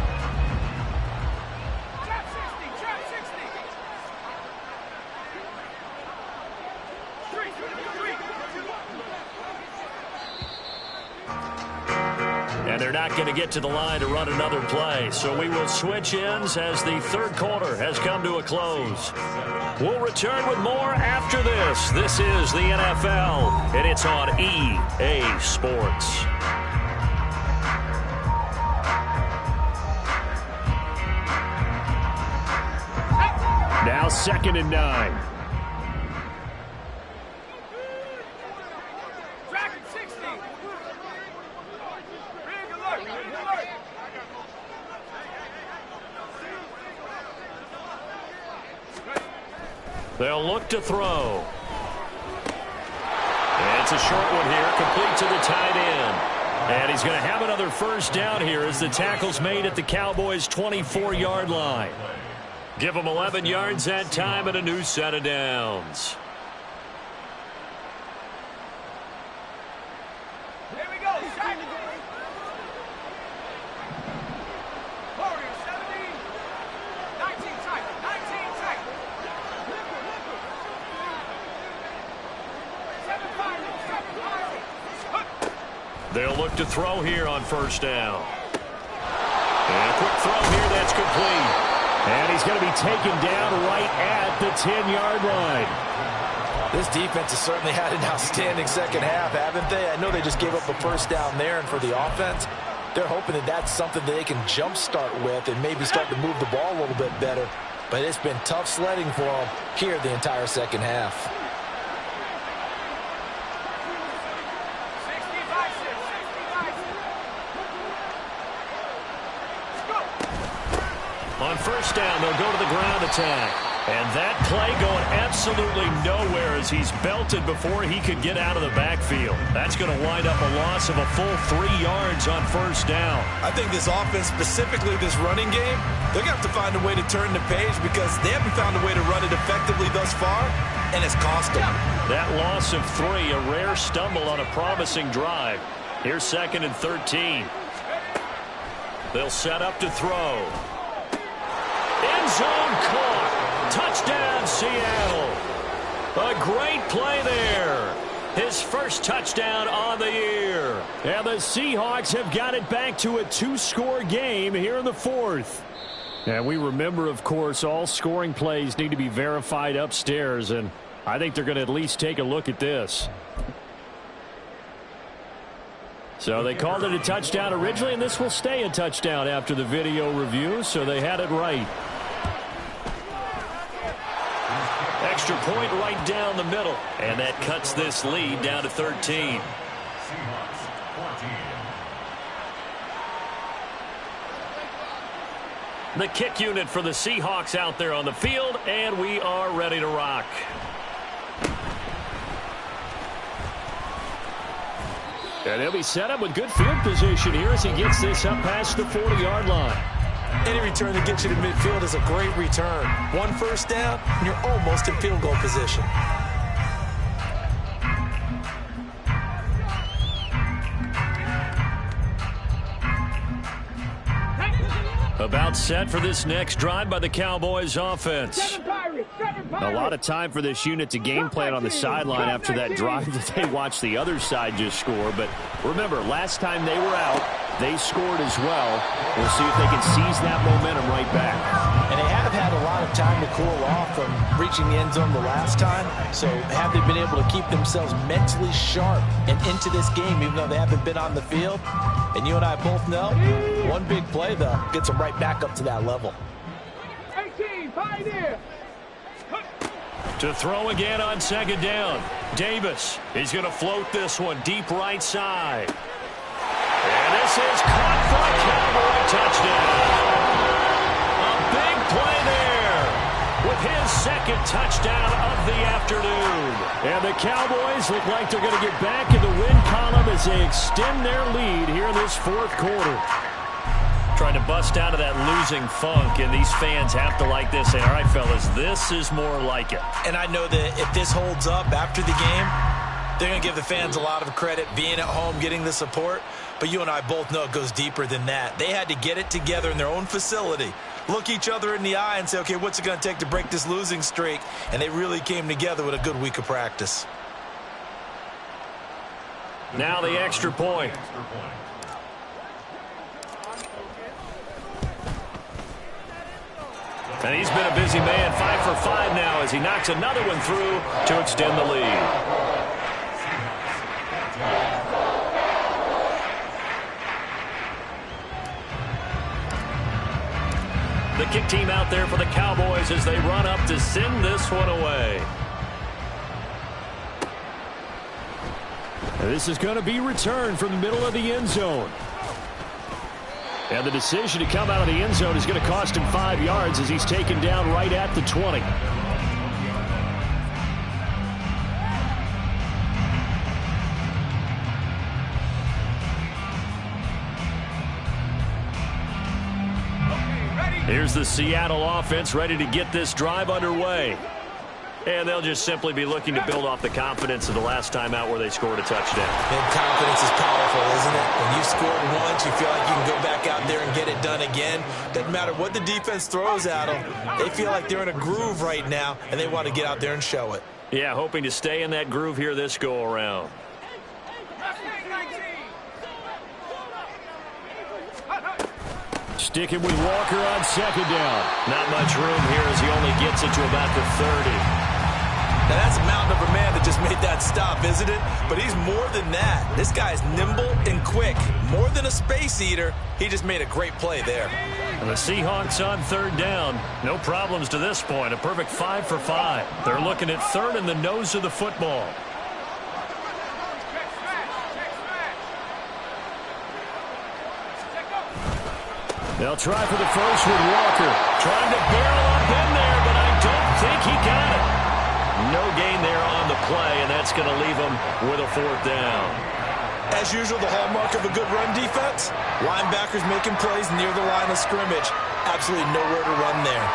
And they're not going to get to the line to run another play. So we will switch ends as the third quarter has come to a close. We'll return with more after this. This is the NFL, and it's on EA Sports. Now 2nd and 9. They'll look to throw. And it's a short one here, complete to the tight end. And he's going to have another first down here as the tackle's made at the Cowboys' 24-yard line. Give them 11 yards that time and a new set of downs. Here we go. Sack. Warriors, 17. 19 tight. 19 tight. 7 Pirates. They'll look to throw here on first down. And a quick throw here, that's complete. And he's going to be taken down right at the 10-yard line. This defense has certainly had an outstanding second half, haven't they? I know they just gave up a first down there, and for the offense, they're hoping that that's something that they can jumpstart with and maybe start to move the ball a little bit better. But it's been tough sledding for them here the entire second half. On first down, they'll go to the ground attack. And that play going absolutely nowhere as he's belted before he could get out of the backfield. That's going to wind up a loss of a full 3 yards on first down. I think this offense, specifically this running game, they're going to have to find a way to turn the page because they haven't found a way to run it effectively thus far, and it's cost them. That loss of 3, a rare stumble on a promising drive. Here's 2nd and 13. They'll set up to throw. End zone caught. Touchdown, Seattle. A great play there. His first touchdown on the year. And the Seahawks have got it back to a 2-score game here in the 4th. And we remember, of course, all scoring plays need to be verified upstairs. And I think they're going to at least take a look at this. So they called it a touchdown originally, and this will stay a touchdown after the video review, so they had it right. Extra point right down the middle, and that cuts this lead down to 13. The kick unit for the Seahawks out there on the field, and we are ready to rock. And he'll be set up with good field position here as he gets this up past the 40-yard line. Any return that gets you to midfield is a great return. 1 first down, and you're almost in field goal position. About set for this next drive by the Cowboys offense. A lot of time for this unit to game plan on the sideline after that drive that they watched the other side just score. But remember, last time they were out, they scored as well. We'll see if they can seize that momentum right back. And they have had a lot of time to cool off from reaching the end zone the last time. So have they been able to keep themselves mentally sharp and into this game, even though they haven't been on the field? And you and I both know, one big play, though, gets them right back up to that level. 18, pioneer. To throw again on second down. Davis, he's going to float this one deep right side. And this is caught for a Cowboy touchdown. A big play there with his second touchdown of the afternoon. And the Cowboys look like they're going to get back in the win column as they extend their lead here in this 4th quarter. Trying to bust out of that losing funk, and these fans have to like this. Say, all right, fellas, this is more like it. And I know that if this holds up after the game, they're going to give the fans a lot of credit, being at home, getting the support. But you and I both know it goes deeper than that. They had to get it together in their own facility, look each other in the eye and say, okay, what's it going to take to break this losing streak? And they really came together with a good week of practice. Now the extra point. And he's been a busy man, 5 for 5 now as he knocks another one through to extend the lead. The kick team out there for the Cowboys as they run up to send this one away. This is going to be returned from the middle of the end zone. And the decision to come out of the end zone is going to cost him 5 yards as he's taken down right at the 20. Here's the Seattle offense ready to get this drive underway. And they'll just simply be looking to build off the confidence of the last time out where they scored a touchdown. And confidence is powerful, isn't it? When you scored once, you feel like you can go back out there and get it done again. Doesn't matter what the defense throws at them. They feel like they're in a groove right now, and they want to get out there and show it. Yeah, hoping to stay in that groove here this go-around. Sticking with Walker on second down. Not much room here as he only gets it to about the 30. Now, that's a mountain of a man that just made that stop, isn't it? But he's more than that. This guy's nimble and quick. More than a space eater. He just made a great play there. And the Seahawks on third down. No problems to this point. A perfect 5 for 5. They're looking at third in the nose of the football. They'll try for the first with Walker. Trying to barrel up in there, but I don't think he got it. No gain there on the play, and that's going to leave him with a fourth down. As usual, the hallmark of a good run defense, linebackers making plays near the line of scrimmage. Absolutely nowhere to run there.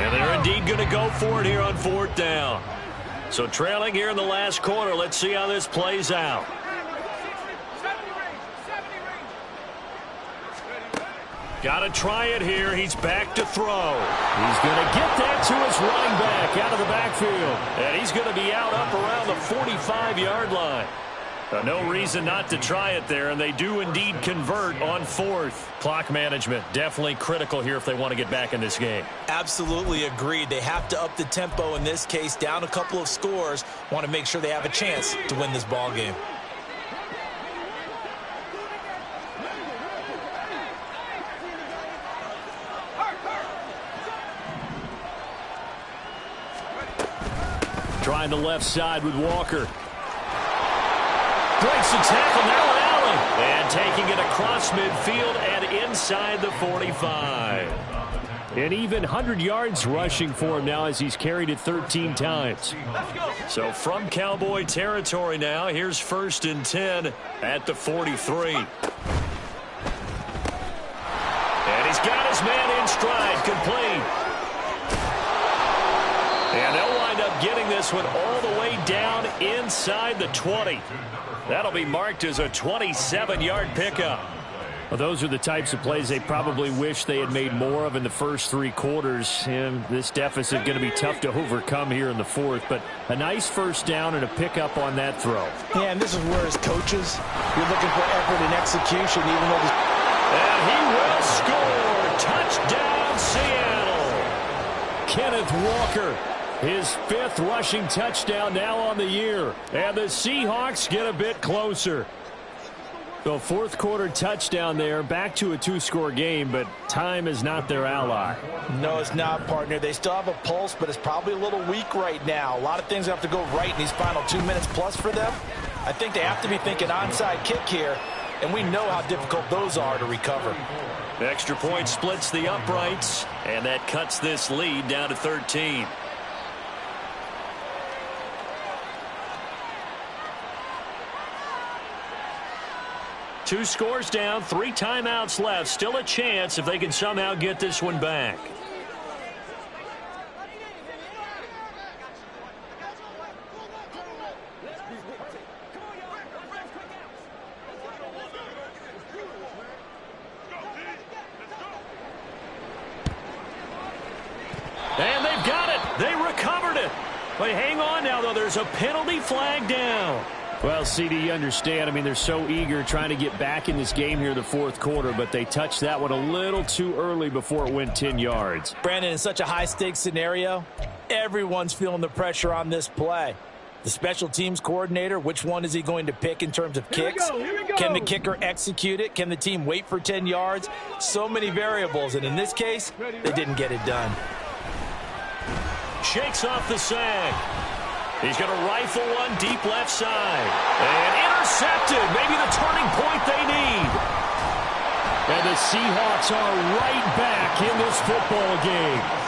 And they're indeed going to go for it here on fourth down. So trailing here in the last quarter. Let's see how this plays out. Got to try it here. He's back to throw. He's going to get that to his running back out of the backfield. And he's going to be out up around the 45-yard line. No reason not to try it there, and they do indeed convert on fourth. Clock management definitely critical here if they want to get back in this game. Absolutely agreed. They have to up the tempo in this case, down a couple of scores. Want to make sure they have a chance to win this ball game. Trying the left side with Walker. Breaks the tackle now, Allen. And taking it across midfield and inside the 45. An even 100 yards rushing for him now as he's carried it 13 times. So from Cowboy territory now, here's 1st and 10 at the 43. And he's got his man in stride, complete. And they'll wind up getting this one all the way down inside the 20. That'll be marked as a 27-yard pickup. Well, those are the types of plays they probably wish they had made more of in the first 3 quarters. And this deficit going to be tough to overcome here in the fourth. But a nice first down and a pickup on that throw. Yeah, and this is where, as coaches, you're looking for effort and execution, even though this... And he will score. Touchdown, Seattle. Kenneth Walker, his 5th rushing touchdown now on the year. And the Seahawks get a bit closer. The 4th quarter touchdown there, back to a 2-score game, but time is not their ally. No, it's not, partner. They still have a pulse, but it's probably a little weak right now. A lot of things have to go right in these final 2 minutes plus for them. I think they have to be thinking onside kick here, and we know how difficult those are to recover. The extra point splits the uprights, and that cuts this lead down to 13. Two scores down, 3 timeouts left. Still a chance if they can somehow get this one back. But hang on now, though. There's a penalty flag down. Well, CD, you understand. I mean, they're so eager trying to get back in this game here in the fourth quarter, but they touched that one a little too early before it went 10 yards. Brandon, in such a high-stakes scenario, everyone's feeling the pressure on this play. The special teams coordinator, which one is he going to pick in terms of kicks? Can the kicker execute it? Can the team wait for 10 yards? So many variables, and in this case, they didn't get it done. Shakes off the sag. He's going to rifle one deep left side. And intercepted. Maybe the turning point they need. And the Seahawks are right back in this football game.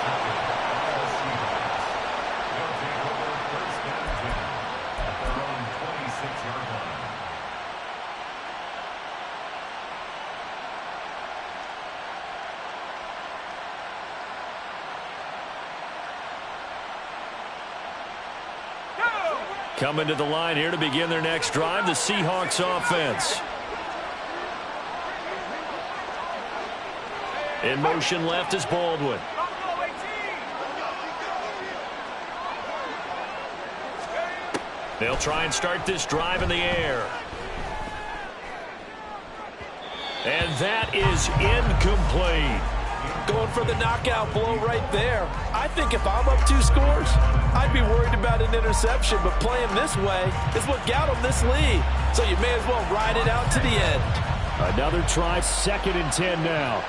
Coming to the line here to begin their next drive, the Seahawks offense. In motion left is Baldwin. They'll try and start this drive in the air. And that is incomplete. Going for the knockout blow right there. I think if I'm up 2 scores, I'd be worried about an interception, but playing this way is what got them this lead. So you may as well ride it out to the end. Another try, 2nd and 10 now.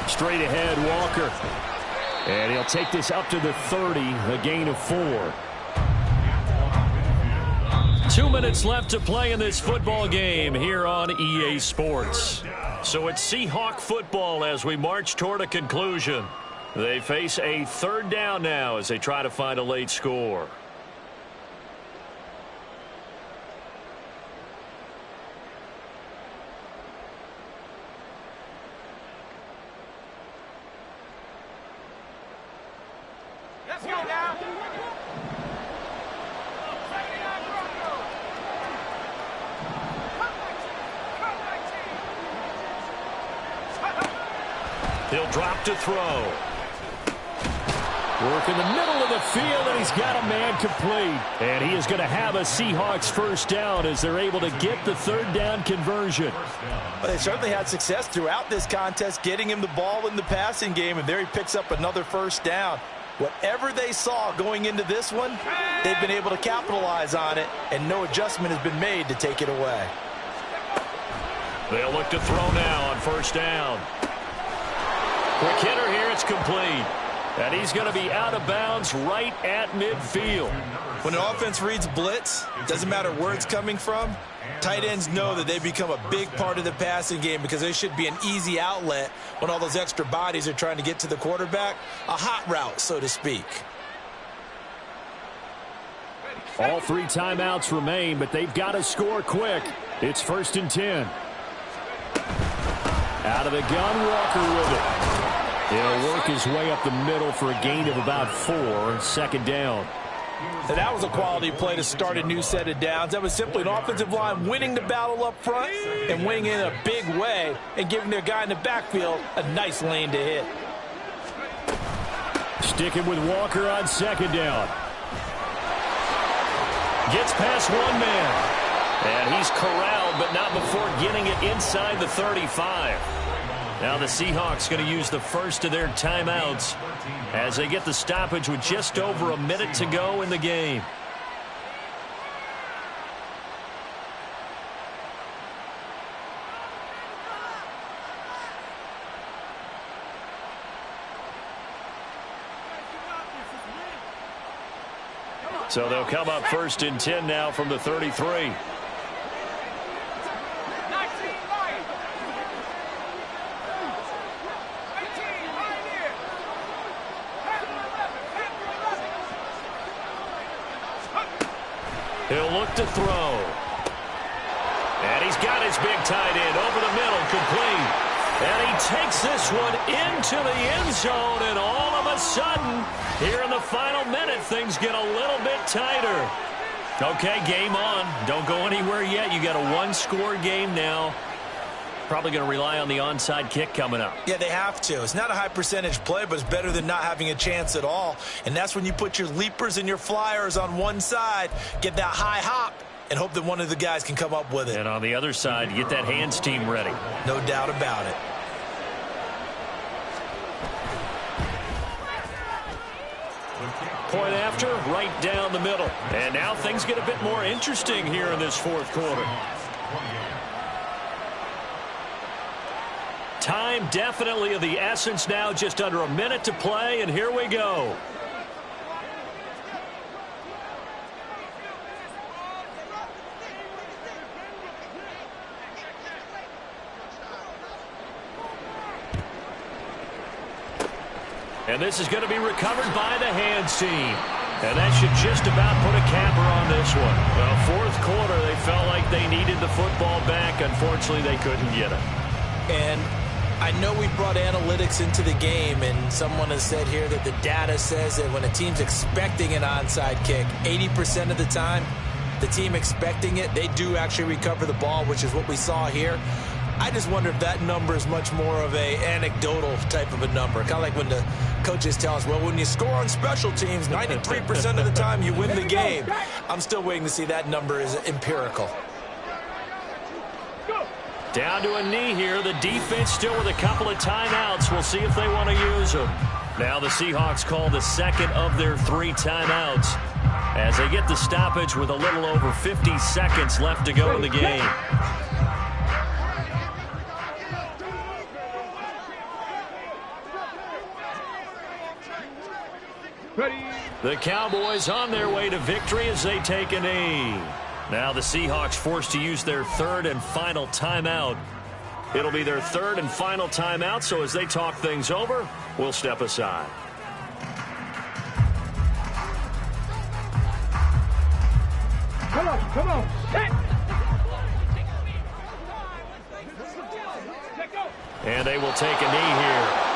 Straight ahead, Walker. And he'll take this up to the 30, a gain of 4. 2 minutes left to play in this football game here on EA Sports. So it's Seahawk football as we march toward a conclusion. They face a 3rd down now as they try to find a late score. Let's go now. He'll drop to throw. Work in the middle of the field, and he's got a man complete. And he is going to have a Seahawks 1st down as they're able to get the 3rd down conversion. Well, they certainly had success throughout this contest, getting him the ball in the passing game, and there he picks up another 1st down. Whatever they saw going into this one, they've been able to capitalize on it, and no adjustment has been made to take it away. They'll look to throw now on 1st down. Quick hitter here, it's complete. And he's going to be out of bounds right at midfield. When an offense reads blitz, doesn't matter where it's coming from, tight ends know that they become a big part of the passing game because they should be an easy outlet when all those extra bodies are trying to get to the quarterback. A hot route, so to speak. All 3 timeouts remain, but they've got to score quick. It's 1st and 10. Out of the gun, Walker with it. He'll work his way up the middle for a gain of about 4, 2nd down. And that was a quality play to start a new set of downs. That was simply an offensive line winning the battle up front and winning in a big way and giving their guy in the backfield a nice lane to hit. Sticking with Walker on 2nd down. Gets past 1 man. And he's corralled, but not before getting it inside the 35. Now the Seahawks going to use the first of their timeouts as they get the stoppage with just over a minute to go in the game. So they'll come up 1st and 10 now from the 33. He'll look to throw. And he's got his big tight end over the middle, complete. And he takes this one into the end zone, and all of a sudden, here in the final minute, things get a little bit tighter. Okay, game on. Don't go anywhere yet. You got a 1-score game now. probably going to rely on the onside kick coming up. Yeah, they have to. It's not a high percentage play, but it's better than not having a chance at all. And that's when you put your leapers and your flyers on one side, get that high hop, and hope that one of the guys can come up with it. And on the other side, get that hands team ready. No doubt about it. Point after, right down the middle. And now things get a bit more interesting here in this fourth quarter. Time definitely of the essence now, just under a minute to play, and here we go. And this is going to be recovered by the hands team. And that should just about put a capper on this one. Well, fourth quarter, they felt like they needed the football back. Unfortunately, they couldn't get it. And I know we brought analytics into the game, and someone has said here that the data says that when a team's expecting an onside kick, 80% of the time, the team expecting it, they do actually recover the ball, which is what we saw here. I just wonder if that number is much more of a anecdotal type of a number. Kind of like when the coaches tell us, well, when you score on special teams, 93% of the time you win the game. I'm still waiting to see that number is empirical. Down to a knee here. The defense still with a couple of timeouts. We'll see if they want to use them. Now the Seahawks call the second of their 3 timeouts as they get the stoppage with a little over 50 seconds left to go in the game. The Cowboys on their way to victory as they take a knee. Now the Seahawks forced to use their 3rd and final timeout. It'll be their 3rd and final timeout, so as they talk things over, we'll step aside. Come on. Hit. And they will take a knee here.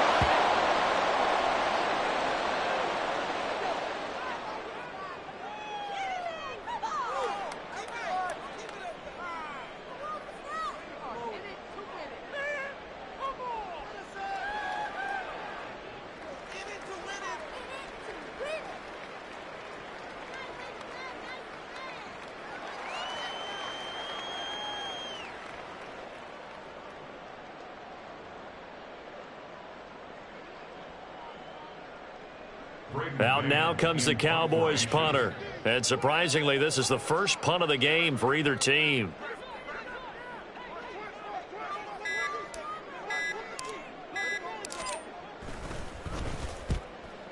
Out now comes the Cowboys punter. And surprisingly, this is the first punt of the game for either team.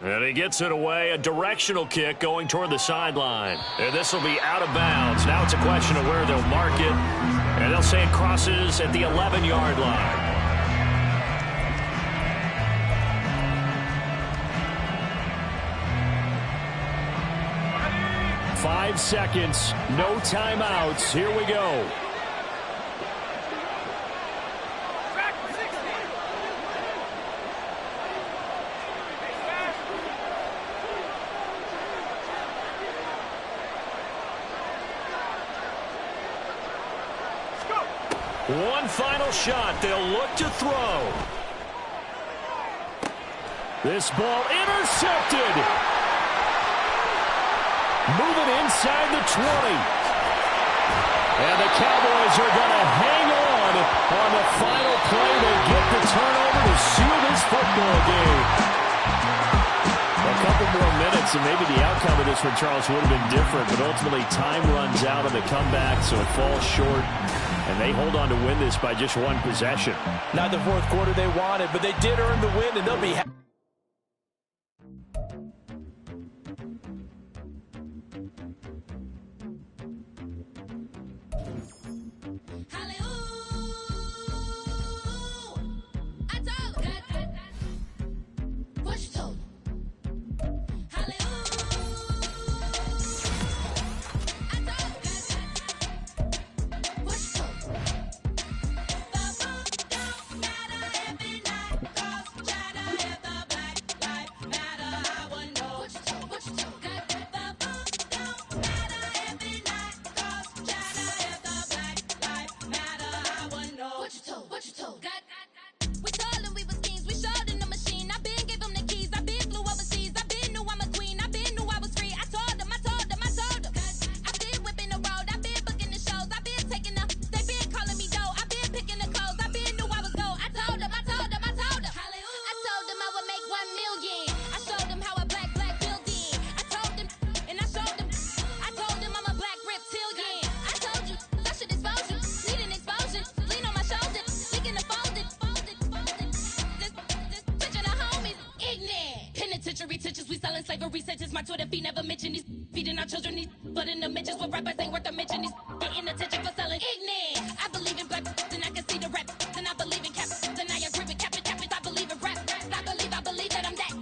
And he gets it away. A directional kick going toward the sideline. And this will be out of bounds. Now it's a question of where they'll mark it. And they'll say it crosses at the 11-yard line. 5 seconds, no timeouts. Here we go. One final shot. They'll look to throw. This ball intercepted. Moving inside the 20. And the Cowboys are going to hang on the final play. They get the turnover to seal this football game. A couple more minutes and maybe the outcome of this one, Charles, would have been different. But ultimately, time runs out on the comeback, so it falls short. And they hold on to win this by just 1 possession. Not the fourth quarter they wanted, but they did earn the win, and they'll be happy. He never mentioned these feeding our children these, but in the mentions with rappers ain't worth a mention. These getting attention for selling ignorant. I believe in black, and I can see the rap, and I believe in cap, and I agree with cap. I believe in rap, I believe that I'm that.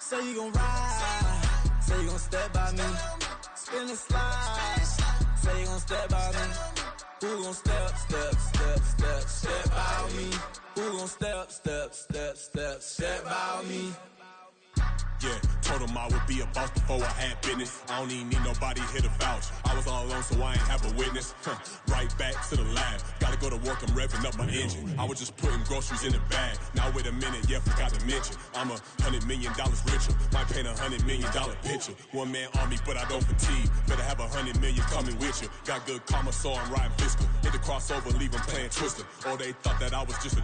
Say you gon' ride, say you gon' step by me, spin and slide, say you gon' step by me, who gon' step by me, who gon' step by me. Yeah, told him I would be a boss before I had business. I don't even need nobody here to vouch. I was all alone, so I ain't have a witness. Right back to the lab. Gotta go to work, I'm revving up my engine. I was just putting groceries in the bag. Now wait a minute, yeah, forgot to mention. I'm $100 million richer. Might paint $100 million picture. One man army, but I don't fatigue. Better have $100 million coming with you. Got good karma, so I'm riding fiscal. Hit the crossover, leave them playing Twister. Or they thought that I was just a...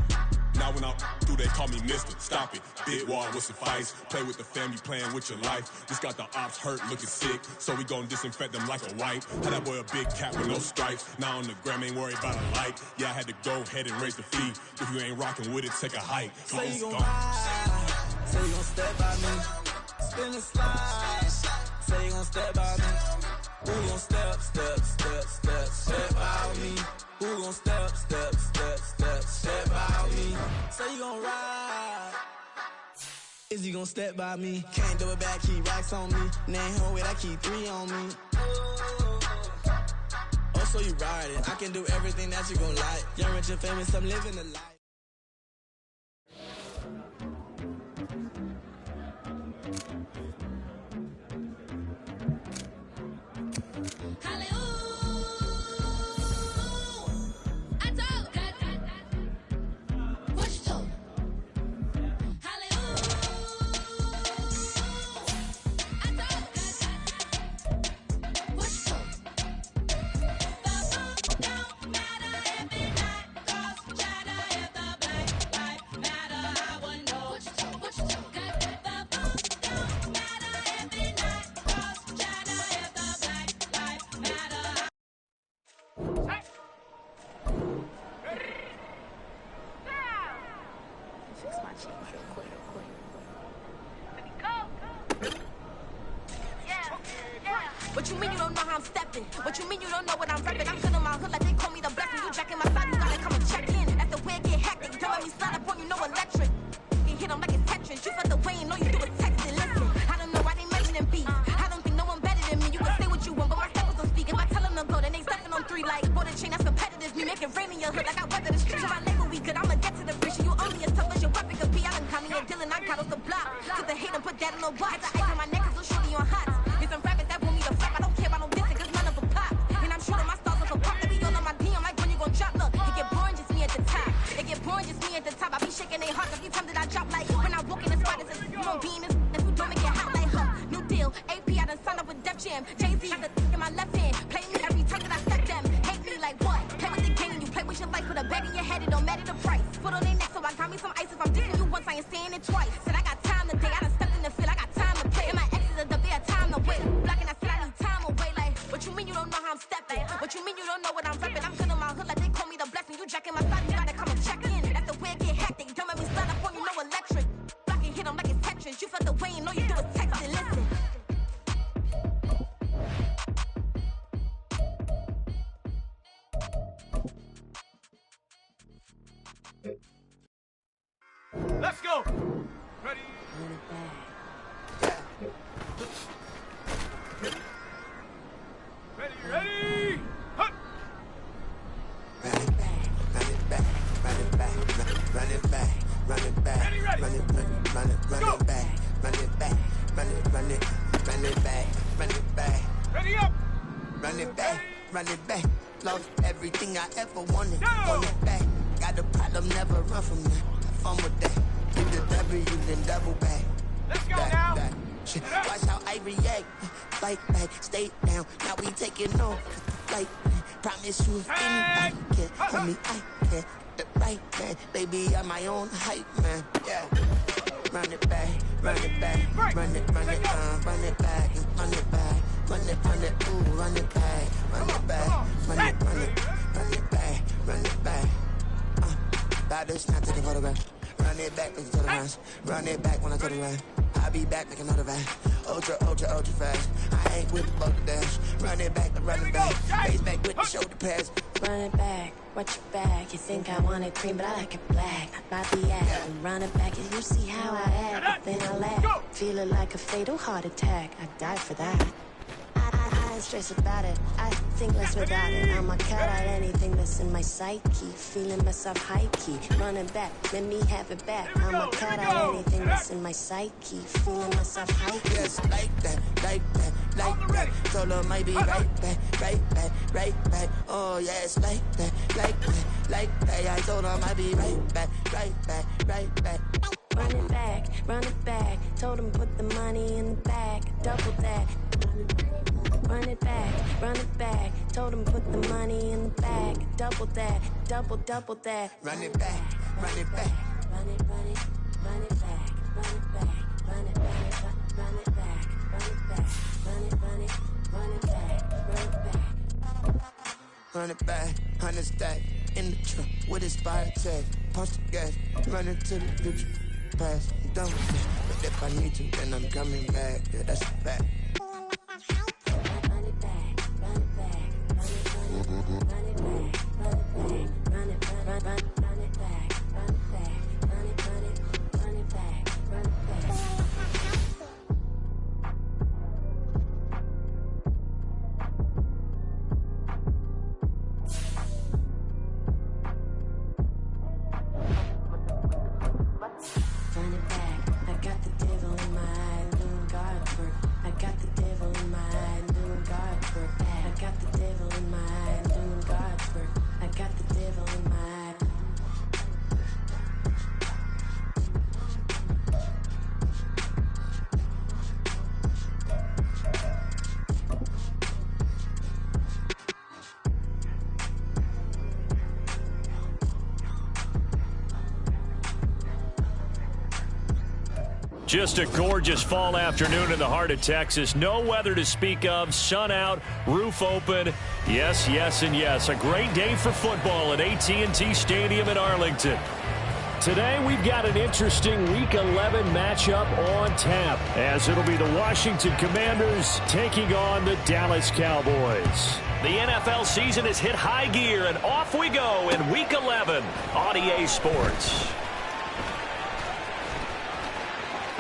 Now when I do, they call me mister. Stop it. Big wall would suffice. Play with the family, playing with your life. Just got the ops hurt, looking sick. So we gon' disinfect them like a wipe. Had that boy a big cat with no stripes. Now on the gram, ain't worried about a light. Yeah, I had to go ahead and raise the fee. If you ain't rocking with it, take a hike. Say you gon' ride, say you gon' step by me, spin and slide. Say you gon' step by me, who gon' step by me, who gon' step by me. Say you gon' ride, is you gon' step by me? Can't do it back, keep racks on me. Name home with I keep 3 on me. Oh, so you riding? I can do everything that you gon' like. Young, rich, and famous, I'm living the life. What you mean you don't know how I'm stepping? What you mean you don't know what I'm repping? I'm good on my hood like they call me the blessing. You jacking my side, you gotta come and check in. That's the way it get hectic. Don't let me slide up on you, no electric. You hit them like it's Tetris. You felt the way and all you do is text it. Listen, I don't know why they mentioning beef. I don't think no one better than me. You can say what you want, but my steppers don't speak. If I tell them to go, then they stepping on 3 like bought a chain that's competitive. Me make it rain in your hood like I weather the streets. My label we good, I'ma get to the vision. You only as tough as your weapon could be. I done caught me a Dylan, I got off the block. Cause the hate and put that in the watch. Had the ice on my neck cause little shorty on hot. Here's some rappers that want me to flap. I don't care about no dissing cause none of them pop. And I'm shooting my stars off a pop. They be all on my DM like when you gon' drop. Look, it get boring just me at the top. It get boring just me at the top. I be shaking their hearts every time that I drop. Like when I walk in the spot, it's a you won't be in this and who don't make it hot like new deal. AP, I done signed up with Def Jam. Jay-Z got the in my left hand. Play me every time that I step them. Hate me like what? Play with the game and you play with your life. Put a bag in your head, it don't matter the price. Put on their neck, so I got me some ice. If I'm dissing you once, I ain't saying it twice. Said I got time today, I done stepped in the field, I got time to play. And my exes are up there, time to wait. Blocking, I said I need time away. Like, what you mean you don't know how I'm stepping? What you mean you don't know what I'm repping? I'm good on my hood like they call me the blessing. You jacking my side, you gotta come and check in. That's the way it get hectic. Don't let me slide up on you, no electric. Blocking, hit them like it's Tetris. You felt the way and all you do is text it. Listen. Let's go. Ready? Ready? Hut. Run it back, run it back, run it back, run it back, run it back, Ready. run it back, run it back, run it back, run it back. Ready up. Run it back. Lost everything I ever wanted. Want it back. Got a problem, never run from that. Have fun with that. Get the W, then double back. Let's go back, now. back. Watch how I react. Fight back, stay down. Now we taking off. Like, promise you if anybody can hold me, I can. The right man, baby, I'm my own hype man. Yeah. Run it back, run it back, run it back, run it back, run it back, ooh, run it back, run it back, run it back, run it back. About to snap, take a photograph. Run it back, make it to the runs. Run it back when I turn around. I'll be back, make another ride. Ultra, ultra, ultra fast. I ain't with the boat dash. Run it back, run it back. Face back with the shoulder pads. Run it back, watch your back. You think I want it cream, but I like it black. About the act, run it back. You see how I act, then I laugh. Feel it like a fatal heart attack. I die for that. I ain't stressed about it. I think less without it. I'ma cut out anything that's in my psyche. Feeling myself high key. Running back, let me have it back. I'ma cut out anything that's in my psyche. Feeling myself high key. Yes, like that, like that, like that. Told her might be right back, right back, right back. Oh yes, like that, like that, like that. I told her might be right back, right back, right back. Run it back, run it back. Told him put the money in the bag. Double that. Run it back, run it back. Told him put the money in the bag. Double that, double that. Run it back, run it back. Run it, run it, run it back, run it back, run it, run it, run it back, run it back, run it, run it, run it back, run it back. Run it back, 100 stack in the truck with his fire tag. Punch the gas, run into the future. Pass, I'm done with this. But if I need to, then I'm coming back. Yeah, that's a fact. Run it back, run it back, run it, run it, run it back, run it back, run it, run it back, run it back, run it, run it, run it back, run it back. Run it back, I got the devil in my eye, doing guard work. I got the devil in my eye, doing guard work. I got the devil in my eye, doing guard work. I got the devil in my eye. Just a gorgeous fall afternoon in the heart of Texas. No weather to speak of. Sun out, roof open. Yes, yes, and yes. A great day for football at AT&T Stadium in Arlington. Today we've got an interesting Week 11 matchup on tap, as it'll be the Washington Commanders taking on the Dallas Cowboys. The NFL season has hit high gear, and off we go in Week 11 on EA Sports.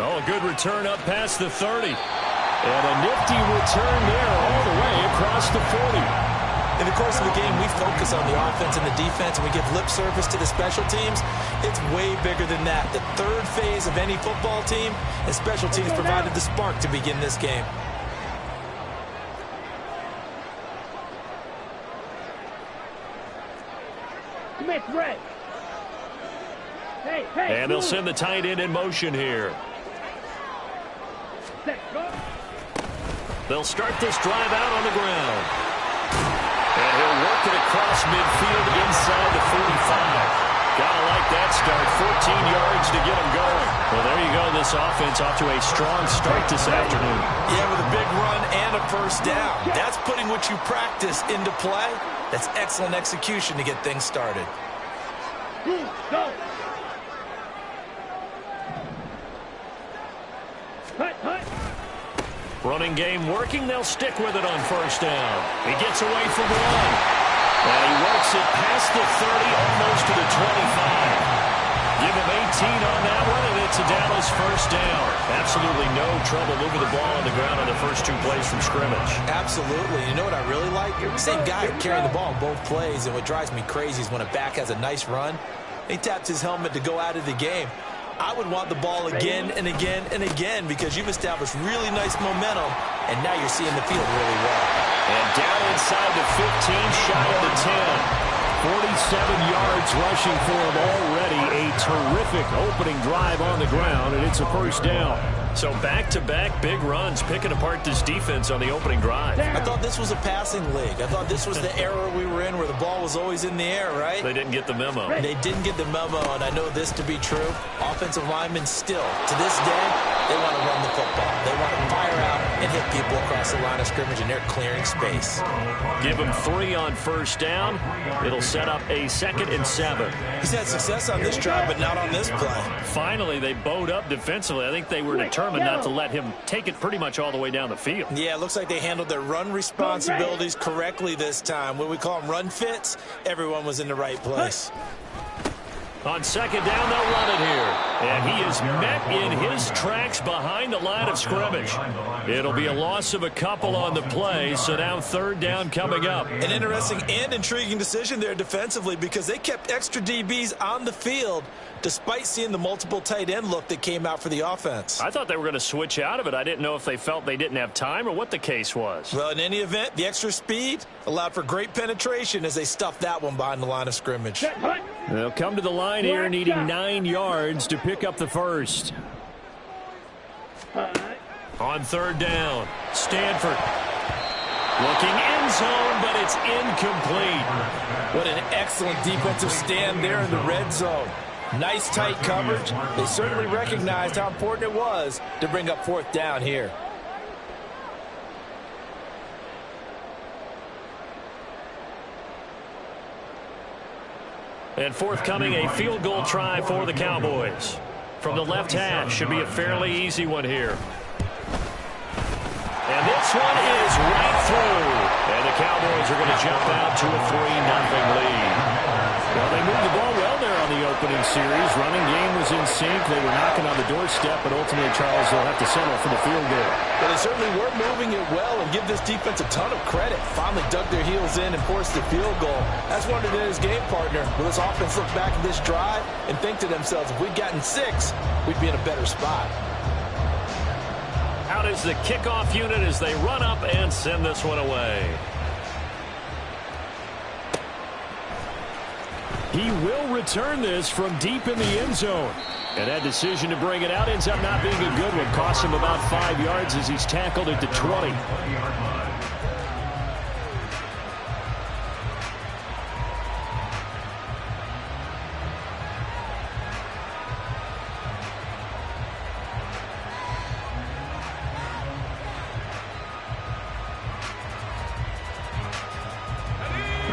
Oh, a good return up past the 30. And a nifty return there all the way across the 40. In the course of the game, we focus on the offense and the defense, and we give lip service to the special teams. It's way bigger than that. The third phase of any football team, and special teams provided the spark to begin this game. Smith, red. Hey, and they'll send the tight end in motion here. They'll start this drive out on the ground. And he'll work it across midfield inside the 45. Gotta like that start. 14 yards to get him going. Well, there you go. This offense off to a strong start this afternoon. Yeah, with a big run and a first down. That's putting what you practice into play. That's excellent execution to get things started. Go. Hut. Running game working. They'll stick with it on first down. He gets away from one. And he works it past the 30, almost to the 25. Give him 18 on that one, and it's a Dallas first down. Absolutely no trouble moving the ball on the ground on the first two plays from scrimmage. Absolutely. You know what I really like? Same guy carrying the ball in both plays, and what drives me crazy is when a back has a nice run, he taps his helmet to go out of the game. I would want the ball again and again and again because you've established really nice momentum, and now you're seeing the field really well. And down inside the 15, shy of the 10. 47 yards rushing for him already. A terrific opening drive on the ground, and it's a first down. So back-to-back big runs, picking apart this defense on the opening drive. I thought this was a passing league. I thought this was the era we were in where the ball was always in the air, right? They didn't get the memo. They didn't get the memo, and I know this to be true. Offensive linemen still, to this day, they want to run the football. They want to fire out and hit people across the line of scrimmage, and they're clearing space. Give him 3 on first down. It'll set up a 2nd and 7. He's had success on this drive, but not on this play. Finally, they bowed up defensively. I think they were determined not to let him take it pretty much all the way down the field. Yeah, it looks like they handled their run responsibilities correctly this time. What we call them run fits, everyone was in the right place. On 2nd down, they'll run it here. And he is met in his tracks behind the line of scrimmage. It'll be a loss of a couple on the play, so now 3rd down coming up. An interesting and intriguing decision there defensively because they kept extra DBs on the field despite seeing the multiple tight end look that came out for the offense. I thought they were going to switch out of it. I didn't know if they felt they didn't have time or what the case was. Well, in any event, the extra speed allowed for great penetration as they stuffed that one behind the line of scrimmage. They'll come to the line here needing 9 yards to pick up the first. On 3rd down, Stanford looking end zone, but it's incomplete. What an excellent defensive stand there in the red zone. Nice tight coverage. They certainly recognized how important it was to bring up 4th down here. And forthcoming, a field goal try for the Cowboys. From the left hash, should be a fairly easy one here. And this one is right through. And the Cowboys are going to jump out to a 3-0 lead. Well, they moved the ball well there on the opening series. Running game was in sync. They were knocking on the doorstep, but ultimately, Charles, they'll have to settle for the field goal. Well, they certainly were moving it well and give this defense a ton of credit. Finally dug their heels in and forced the field goal. That's one of his game partner. Will this offense look back at this drive and think to themselves, if we'd gotten 6, we'd be in a better spot. Out is the kickoff unit as they run up and send this one away. He will return this from deep in the end zone. And that decision to bring it out ends up not being a good one. Costs him about 5 yards as he's tackled at the 20.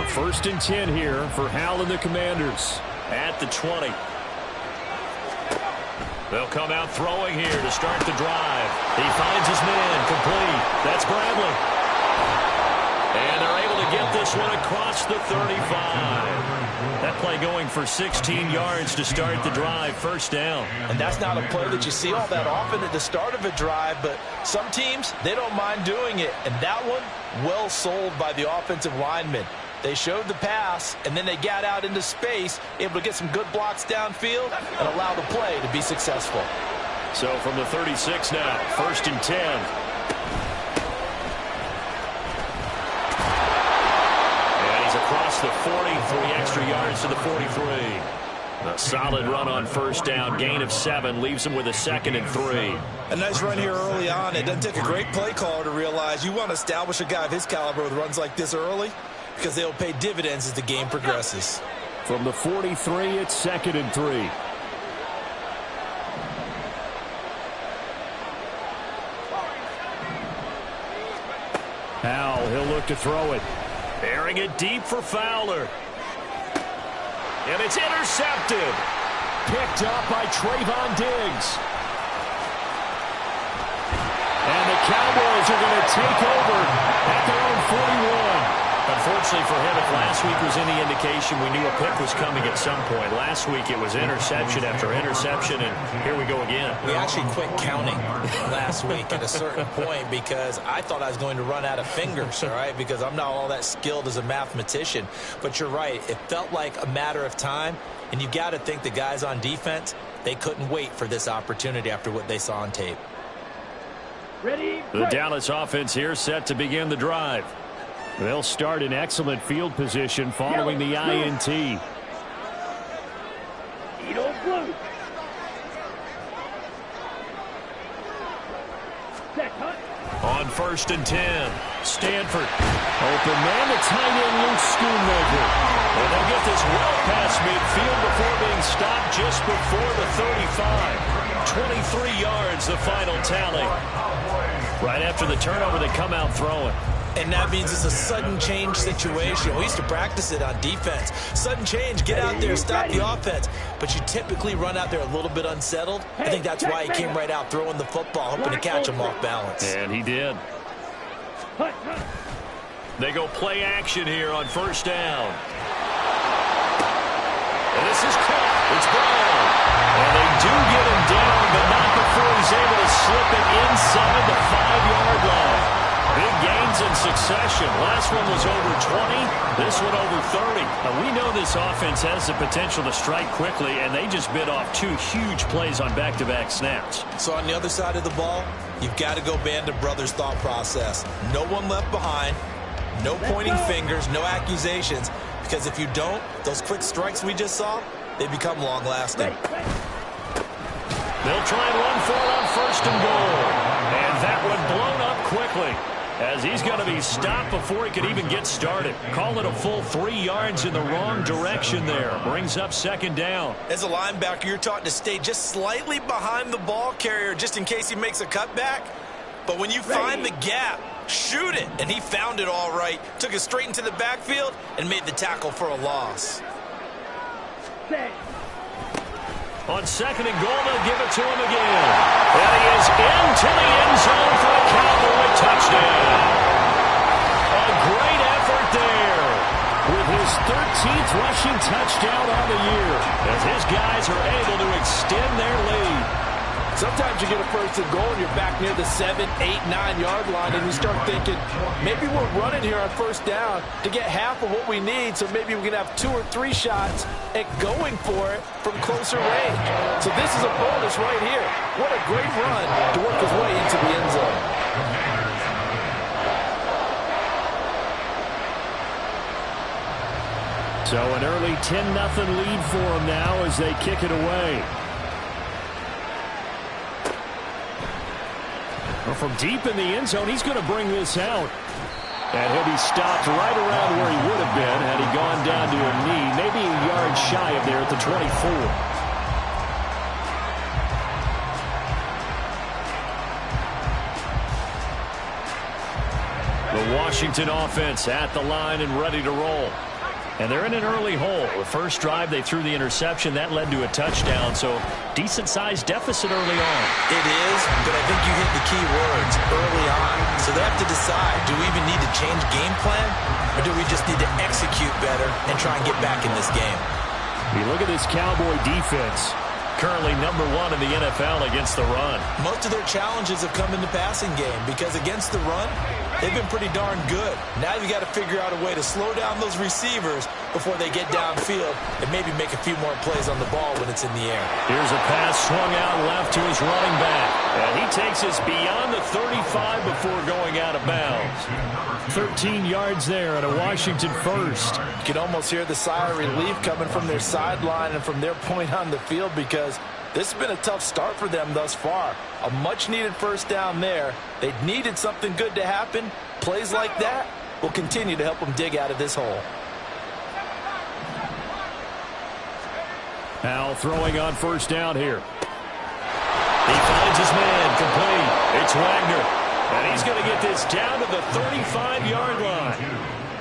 First and 10 here for Hal and the Commanders at the 20. They'll come out throwing here to start the drive. He finds his man complete. That's Bradley. And they're able to get this one across the 35. That play going for 16 yards to start the drive, 1st down. And that's not a play that you see all that often at the start of a drive, but some teams, they don't mind doing it. And that one, well sold by the offensive lineman. They showed the pass, and then they got out into space, able to get some good blocks downfield and allow the play to be successful. So from the 36 now, 1st and 10. And he's across the 40, 3 extra yards to the 43. A solid run on 1st down, gain of 7, leaves him with a 2nd and 3. A nice run here early on. It doesn't take a great play caller to realize you want to establish a guy of his caliber with runs like this early, because they'll pay dividends as the game progresses. From the 43, it's 2nd and 3. Howell, he'll look to throw it. Airing it deep for Fowler. And it's intercepted. Picked up by Trayvon Diggs. And the Cowboys are going to take over at their own 41. Unfortunately for him, if last week was any indication, we knew a pick was coming at some point. Last week it was interception after interception, and here we go again. We actually quit counting last week at a certain point because I thought I was going to run out of fingers, all right, because I'm not all that skilled as a mathematician. But you're right. It felt like a matter of time, and you got to think the guys on defense, they couldn't wait for this opportunity after what they saw on tape. Ready? The Dallas offense here set to begin the drive. They'll start in excellent field position following the INT. 1st and 10. Stanford. Open man to tight end Luke Schoonmaker. And they'll get this well past midfield before being stopped just before the 35. 23 yards, the final tally. Right after the turnover, they come out throwing. And that means it's a sudden change situation. We used to practice it on defense. Sudden change, get out there, stop the offense. But you typically run out there a little bit unsettled. I think that's why he came right out throwing the football, hoping to catch him off balance. And he did. They go play action here on 1st down. And this is caught. It's Brown. And they do get him down, but not before he's able to slip it inside the 5-yard line. Big gains in succession. Last one was over 20. This one over 30. Now, we know this offense has the potential to strike quickly, and they just bit off 2 huge plays on back-to-back snaps. So on the other side of the ball, you've got to go Band of Brothers thought process. No one left behind. No pointing fingers. No accusations. Because if you don't, those quick strikes we just saw, they become long-lasting. They'll try and run for it on 1st and goal. And that one blown up quickly, as he's going to be stopped before he could even get started. Call it a full 3 yards in the wrong direction there. Brings up 2nd down. As a linebacker, you're taught to stay just slightly behind the ball carrier just in case he makes a cutback. But when you find the gap, shoot it. And he found it all right. Took it straight into the backfield and made the tackle for a loss. On 2nd and goal, they'll give it to him again. And he is into the end zone for a Cowboy touchdown. A great effort there with his 13th rushing touchdown on the year, as his guys are able to extend their lead. Sometimes you get a 1st and goal and you're back near the 7, 8, 9-yard line, and you start thinking, maybe we're running here on 1st down to get half of what we need, so maybe we can have 2 or 3 shots at going for it from closer range. So this is a bonus right here. What a great run to work his way into the end zone. So an early 10-0 lead for them now as they kick it away. Well, from deep in the end zone, he's going to bring this out. And he'll be stopped right around where he would have been had he gone down to a knee, maybe a yard shy of there at the 24. The Washington offense at the line and ready to roll. And they're in an early hole. The first drive, they threw the interception. That led to a touchdown, so decent-sized deficit early on. It is, but I think you hit the key words, early on. So they have to decide, do we even need to change game plan, or do we just need to execute better and try and get back in this game? You look at this Cowboy defense. Currently number 1 in the NFL against the run. Most of their challenges have come in the passing game because against the run, they've been pretty darn good. Now you've got to figure out a way to slow down those receivers before they get downfield and maybe make a few more plays on the ball when it's in the air. Here's a pass swung out left to his running back. And he takes us beyond the 35 before going out of bounds. 13 yards there and a Washington first. You can almost hear the sigh of relief coming from their sideline and from their point on the field because this has been a tough start for them thus far. A much-needed 1st down there. They needed something good to happen. Plays like that will continue to help them dig out of this hole. Now throwing on 1st down here. He finds his man complete. It's Wagner. And he's going to get this down to the 35-yard line.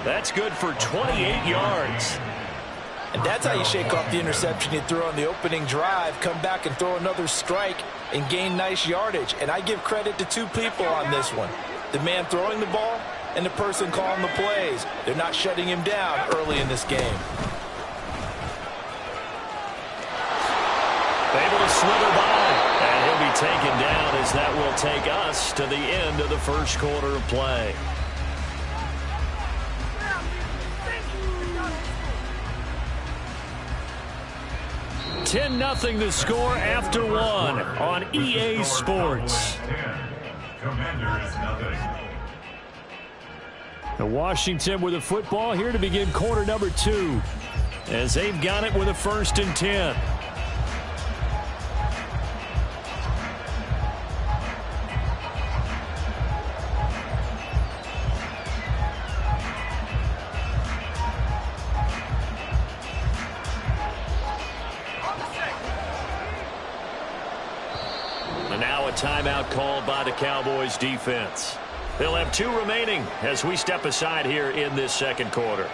That's good for 28 yards. And that's how you shake off the interception you threw on the opening drive, come back and throw another strike and gain nice yardage. And I give credit to 2 people on this one. The man throwing the ball and the person calling the plays. They're not shutting him down early in this game. Able to slither by, and he'll be taken down as that will take us to the end of the first quarter of play. $10-0 the score after 1 on EA Sports. The Washington with the football here to begin quarter number 2 as they've got it with a 1st and 10. timeout called by the Cowboys defense. They'll have 2 remaining as we step aside here in this second quarter.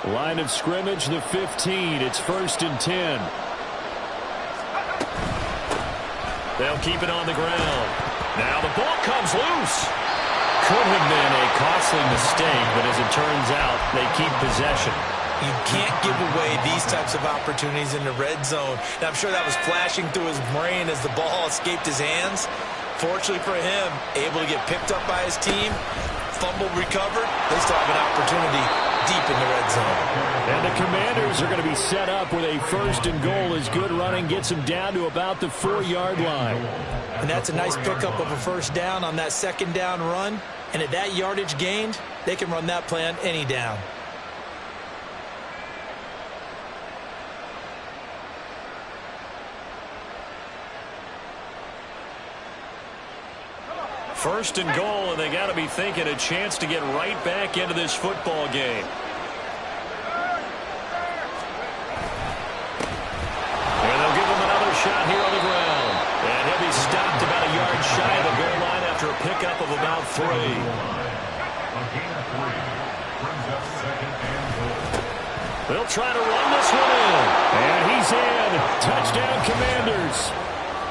Line of scrimmage, the 15. It's 1st and 10. They'll keep it on the ground. Now the ball comes loose. Could have been a costly mistake, but as it turns out, they keep possession. You can't give away these types of opportunities in the red zone. And I'm sure that was flashing through his brain as the ball escaped his hands. Fortunately for him, able to get picked up by his team, fumble recovered. They still have an opportunity deep in the red zone. And the Commanders are going to be set up with a 1st and goal as good running gets them down to about the 4-yard line. And that's a nice pickup of a 1st down on that 2nd down run. And at that yardage gained, they can run that play on any down. First and goal, and they got to be thinking a chance to get right back into this football game. And they'll give him another shot here on the ground. And he'll be stopped about a yard shy of the goal line after a pickup of about 3. They'll try to run this one in. And he's in. Touchdown, Commanders.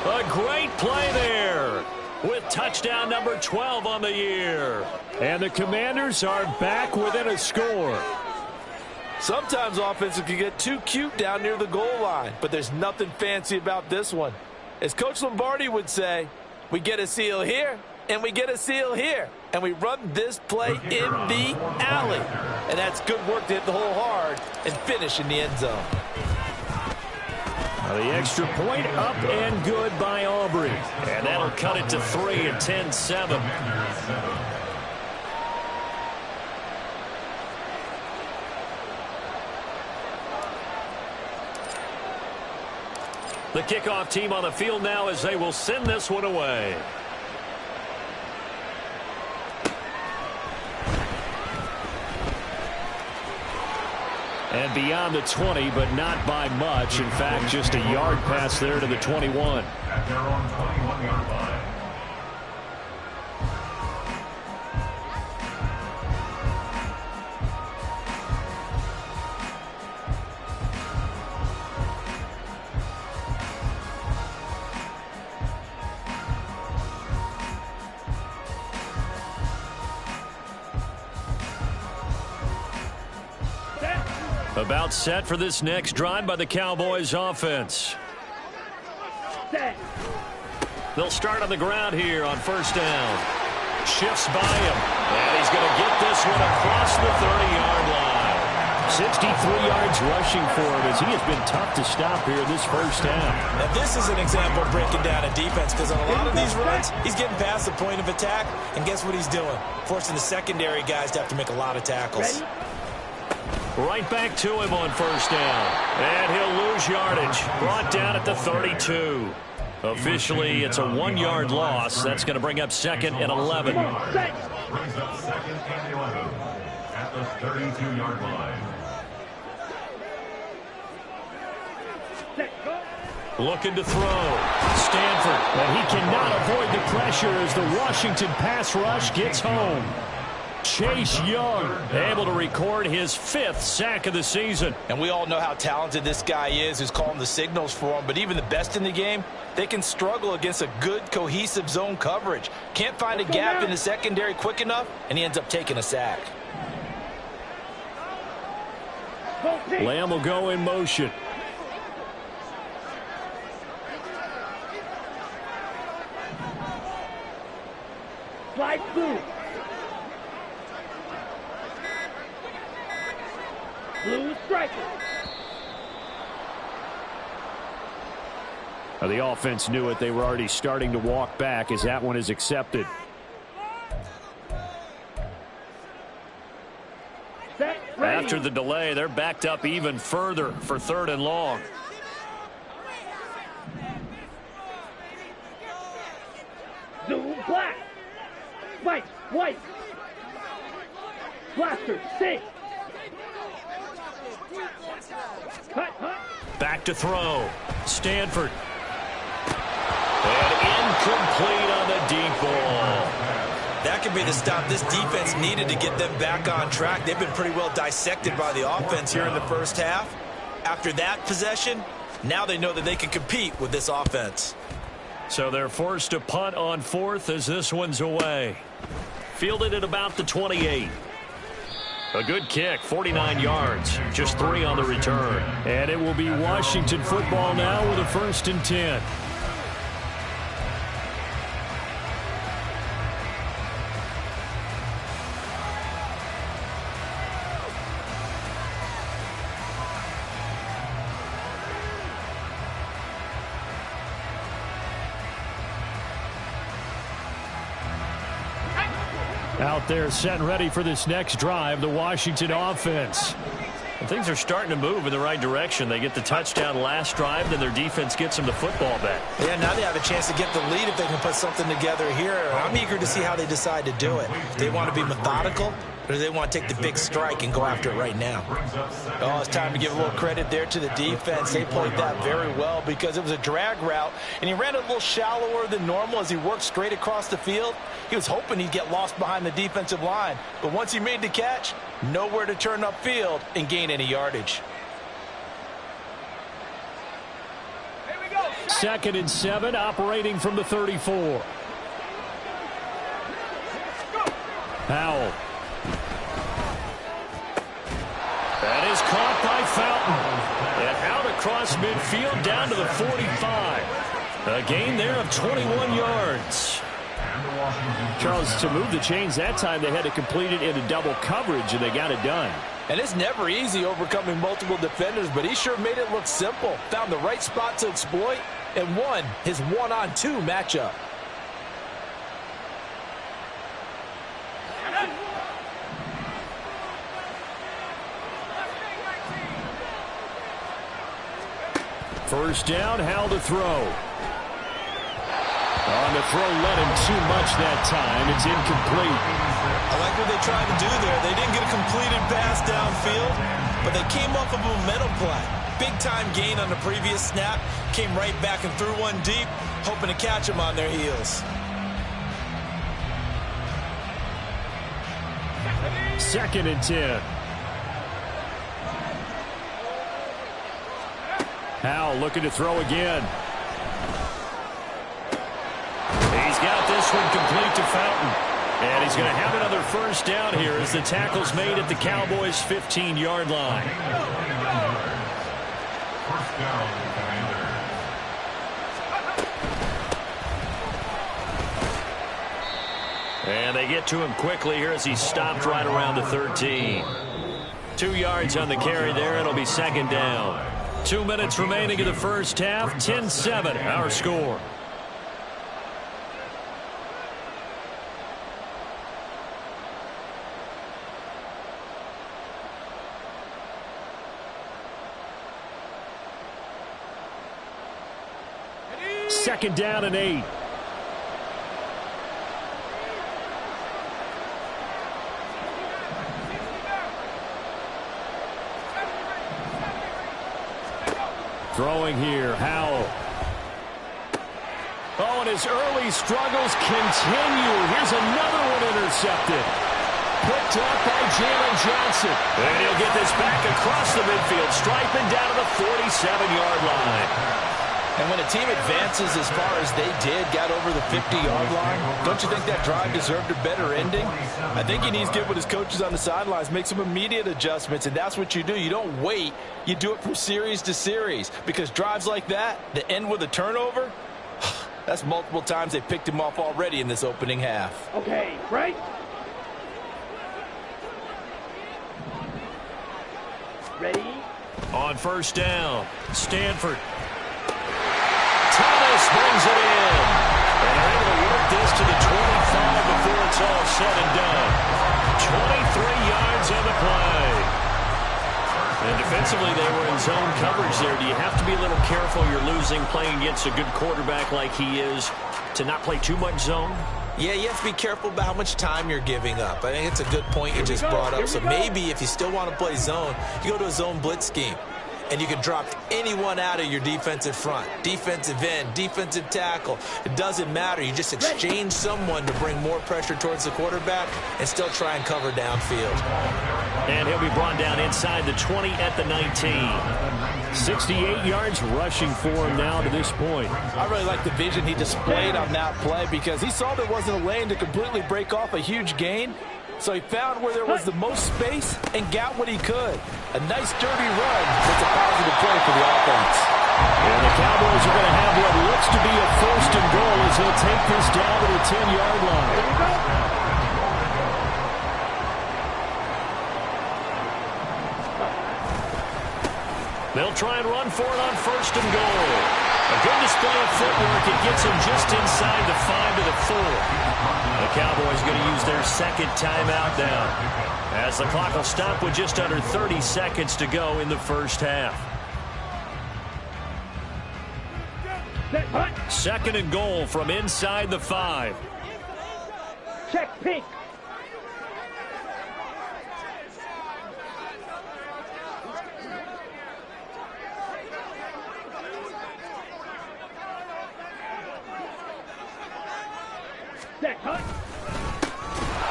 A great play there, with touchdown number 12 on the year. And the Commanders are back within a score. Sometimes offenses can get too cute down near the goal line, but there's nothing fancy about this one. As Coach Lombardi would say, we get a seal here, and we get a seal here, and we run this play in the alley. And that's good work to hit the hole hard and finish in the end zone. The extra point up and good by Aubrey. And that'll cut it to 3 and 10-7. The kickoff team on the field now as they will send this one away. And beyond the 20, but not by much. In fact, just a yard pass there to the 21. At their own 21-yard line. About set for this next drive by the Cowboys offense. They'll start on the ground here on 1st down. Shifts by him. And he's going to get this one across the 30-yard line. 63 yards rushing for him as he has been tough to stop here this 1st down. Now this is an example of breaking down a defense, because on a lot of these runs, he's getting past the point of attack, and guess what he's doing? Forcing the secondary guys to have to make a lot of tackles. Right back to him on 1st down. And he'll lose yardage. Brought down at the 32. Officially, it's a 1-yard loss. That's going to bring up 2nd and 11. Brings up 2nd and 11 at the 32-yard line. Looking to throw. Stanford. But he cannot avoid the pressure as the Washington pass rush gets home. Chase Young able to record his 5th sack of the season. And we all know how talented this guy is, who's calling the signals for him. But even the best in the game, they can struggle against a good, cohesive zone coverage. Can't find a gap in the secondary quick enough, and he ends up taking a sack. Lamb will go in motion. Slide through. Blue striker. The offense knew it. They were already starting to walk back as that one is accepted. After the delay, they're backed up even further for 3rd and long. Zoom black. White, white. Blaster, sink. Back to throw. Stanford. And incomplete on the deep ball. That could be the stop this defense needed to get them back on track. They've been pretty well dissected by the offense here in the first half. After that possession, now they know that they can compete with this offense. So they're forced to punt on fourth as this one's away. Fielded at about the 28. A good kick, 49 yards, just 3 on the return. And it will be Washington football now with a 1st and 10. Out there set and ready for this next drive, the Washington offense. And things are starting to move in the right direction. They get the touchdown last drive, then their defense gets them the football back. Yeah, now they have a chance to get the lead if they can put something together here. I'm eager to see how they decide to do it. If they want to be methodical, or do they want to take the big strike and go after it right now? Oh, it's time to give a little credit there to the defense. They played that very well because it was a drag route, and he ran a little shallower than normal as he worked straight across the field. He was hoping he'd get lost behind the defensive line, but once he made the catch, nowhere to turn upfield and gain any yardage. 2nd and 7, operating from the 34. Powell. That is caught by Fountain. And out across midfield down to the 45. A gain there of 21 yards. Charles, to move the chains that time, they had to complete it into double coverage, and they got it done. And it's never easy overcoming multiple defenders, but he sure made it look simple. Found the right spot to exploit and won his 1-on-2 matchup. First down, Howell to throw. On the throw, let him too much that time. It's incomplete. I like what they tried to do there. They didn't get a completed pass downfield, but they came off of a momentum play. Big-time gain on the previous snap. Came right back and threw one deep, hoping to catch them on their heels. 2nd and 10. Howell looking to throw again. He's got this one complete to Fountain. And he's going to have another first down here as the tackle's made at the Cowboys' 15-yard line. First down, Commander. And they get to him quickly here as he stopped right around the 13. 2 yards on the carry there. It'll be 2nd down. 2 minutes remaining in the first half. 10-7, our score. Second down and 8. Throwing here, Howell. Oh, and his early struggles continue. Here's another one intercepted. Picked up by Jalen Johnson. And he'll get this back across the midfield, striping down to the 47-yard line. And when a team advances as far as they did, got over the 50-yard line, don't you think that drive deserved a better ending? I think he needs to get with his coaches on the sidelines, make some immediate adjustments, and that's what you do. You don't wait. You do it from series to series, because drives like that end with a turnover, that's multiple times they picked him off already in this opening half. Okay, right? Ready? On first down, Stanford. Thomas brings it in. And they're able to work this to the 25 before it's all said and done. 23 yards on the play. And defensively, they were in zone coverage there. Do you have to be a little careful? You're losing, playing against a good quarterback like he is, to not play too much zone? Yeah, you have to be careful about how much time you're giving up. I think it's a good point you just brought up. So maybe if you still want to play zone, you go to a zone blitz scheme. and you can drop anyone out of your defensive front. Defensive end, defensive tackle. It doesn't matter. You just exchange someone to bring more pressure towards the quarterback and still try and cover downfield. And he'll be brought down inside the 20 at the 19. 68 yards rushing for him now to this point. I really like the vision he displayed on that play because he saw there wasn't a lane to completely break off a huge gain. So he found where there was the most space and got what he could. A nice dirty run. It's a positive play for the offense. And the Cowboys are going to have what looks to be a first and goal as he'll take this down to the 10-yard line. They'll try and run for it on first and goal. A good display of footwork. It gets him just inside the 5 to the 4. The Cowboys going to use their second timeout now, as the clock will stop with just under 30 seconds to go in the first half. Second and goal from inside the 5. Check pink.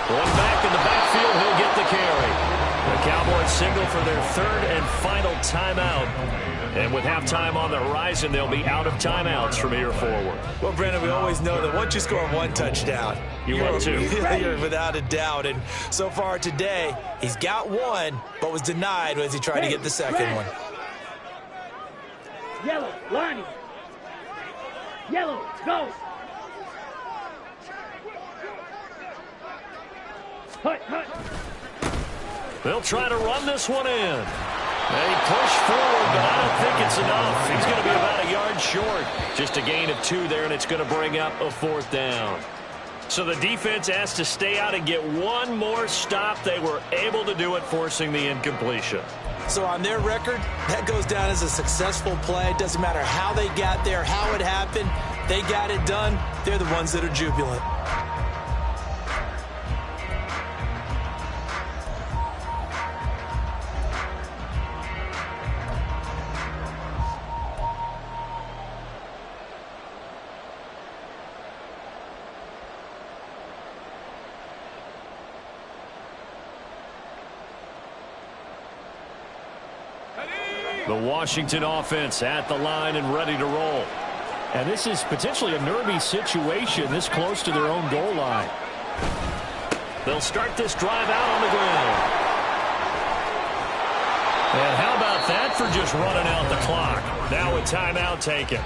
One back in the backfield, he'll get the carry. The Cowboys signal for their third and final timeout. And with halftime on the horizon, they'll be out of timeouts from here forward. Well, Brandon, we always know that once you score one touchdown, you're without a doubt. And so far today, he's got one, but was denied as he tried to get the second one. Yellow, Lonnie. Yellow, go. Hut, hut. They'll try to run this one in. They push forward, but I don't think it's enough. He's going to be about a yard short. Just a gain of 2 there, and it's going to bring up a 4th down. So the defense has to stay out and get one more stop. They were able to do it, forcing the incompletion. So on their record, that goes down as a successful play. It doesn't matter how they got there, how it happened. They got it done. They're the ones that are jubilant. The Washington offense at the line and ready to roll. And this is potentially a nervy situation this close to their own goal line. They'll start this drive out on the ground. And how about that for just running out the clock? Now a timeout taken.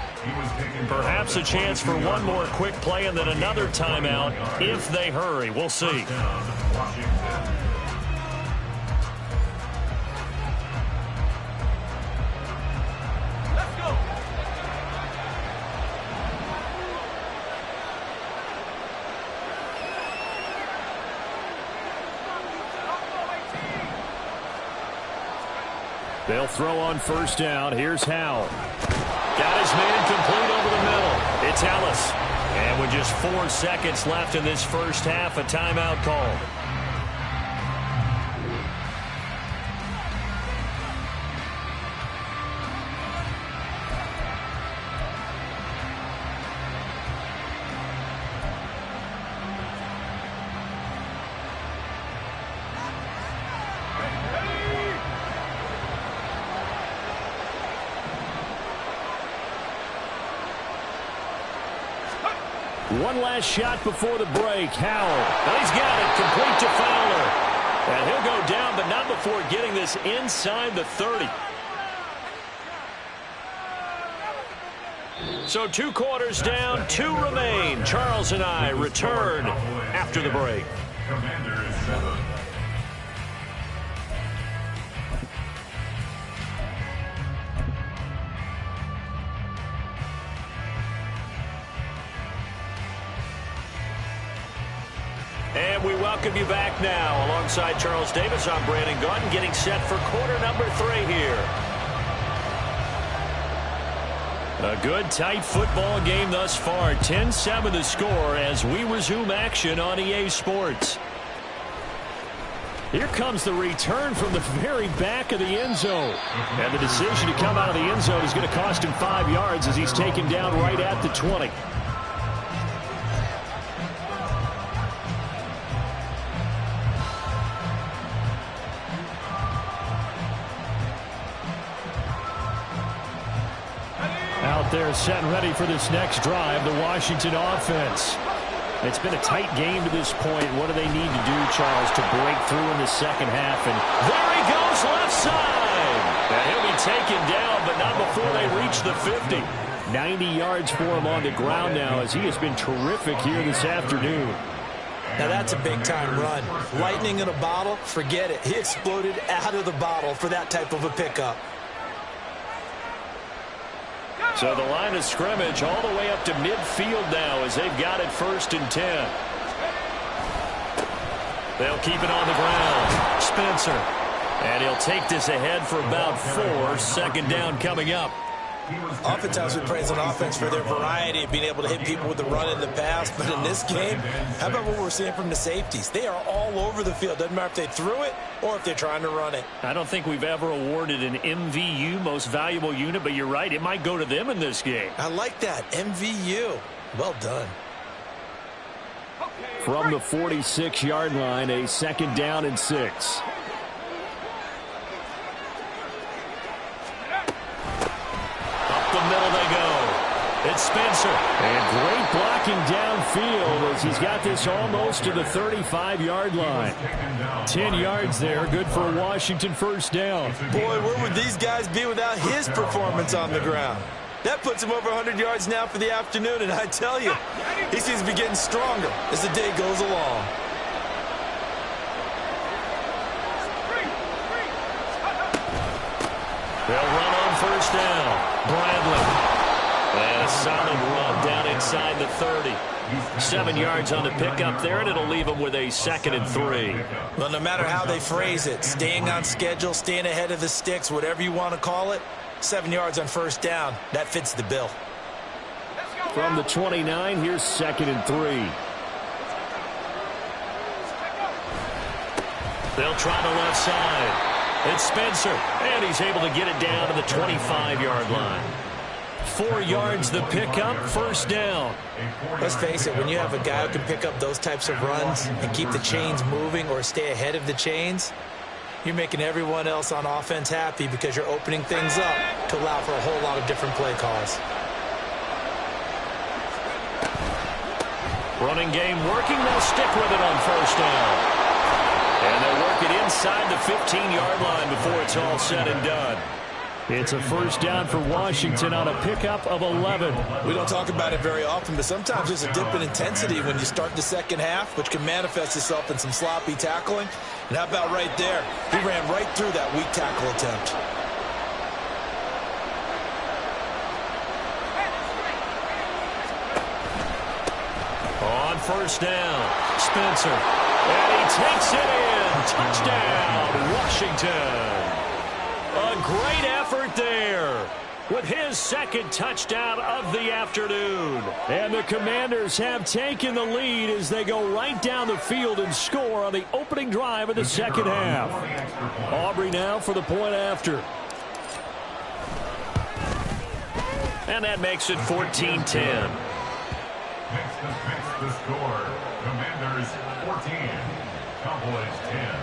Perhaps a chance for one more quick play and then another timeout if they hurry. We'll see. They'll throw on first down. Here's Howell. Got his man complete over the middle. It's Ellis. And with just 4 seconds left in this first half, a timeout called. One last shot before the break. Howell. And he's got it complete to Fowler. And he'll go down, but not before getting this inside the 30. So 2 quarters down, 2 remain. Charles and I return after the break. And we welcome you back now. Alongside Charles Davis, I'm Brandon Gaudin, getting set for quarter number 3 here. A good, tight football game thus far. 10-7 the score as we resume action on EA Sports. Here comes the return from the very back of the end zone. And the decision to come out of the end zone is going to cost him 5 yards as he's taken down right at the 20. Out there set and ready for this next drive, the Washington offense. It's been a tight game to this point. What do they need to do, Charles, to break through in the second half? And there he goes, left side. And he'll be taken down, but not before they reach the 50. 90 yards for him on the ground now as he has been terrific here this afternoon. Now that's a big-time run. Lightning in a bottle, forget it. He exploded out of the bottle for that type of a pickup. So the line of scrimmage all the way up to midfield now as they've got it 1st and 10. They'll keep it on the ground. Spencer. And he'll take this ahead for about 4. 2nd down coming up. Oftentimes we praise an offense for their variety of being able to hit people with the run in the pass. But in this game, how about what we're seeing from the safeties? They are all over the field. Doesn't matter if they threw it or if they're trying to run it. I don't think we've ever awarded an MVU, most valuable unit, but you're right. It might go to them in this game. I like that. MVU. Well done. From the 46-yard line, a 2nd down and 6. The middle they go. It's Spencer. And great blocking downfield as he's got this almost to the 35-yard line. 10 yards there. Good for a Washington 1st down. Boy, where would these guys be without his performance on the ground? That puts him over 100 yards now for the afternoon, and I tell you, he seems to be getting stronger as the day goes along. They'll run on 1st down. Bradley. And a solid run down inside the 30. 7 yards on the pickup there, and it'll leave them with a 2nd and 3. Well, no matter how they phrase it, staying on schedule, staying ahead of the sticks, whatever you want to call it, 7 yards on 1st down, that fits the bill. From the 29, here's 2nd and 3. They'll try the left side. It's Spencer, and he's able to get it down to the 25-yard line. 4 yards the pickup, 1st down. Let's face it, when you have a guy who can pick up those types of runs and keep the chains moving or stay ahead of the chains, you're making everyone else on offense happy because you're opening things up to allow for a whole lot of different play calls. Running game working, they'll stick with it on 1st down. And they'll work it inside the 15-yard line before it's all said and done. It's a 1st down for Washington on a pickup of 11. We don't talk about it very often, but sometimes there's a dip in intensity when you start the second half, which can manifest itself in some sloppy tackling. And how about right there? He ran right through that weak tackle attempt. On 1st down, Spencer. And he takes it in. Touchdown, Washington. A great effort there with his 2nd touchdown of the afternoon. And the Commanders have taken the lead as they go right down the field and score on the opening drive of the 2nd half. Aubrey now for the point after. And that makes it 14-10. Makes the score. Commanders 14, Cowboys 10.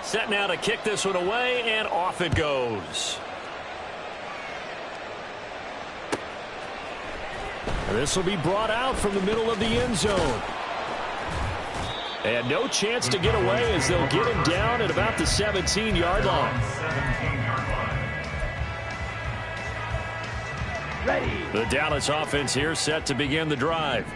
Set now to kick this one away, and off it goes. This will be brought out from the middle of the end zone. And no chance to get away as they'll get him down at about the 17-yard line. The Dallas offense here set to begin the drive.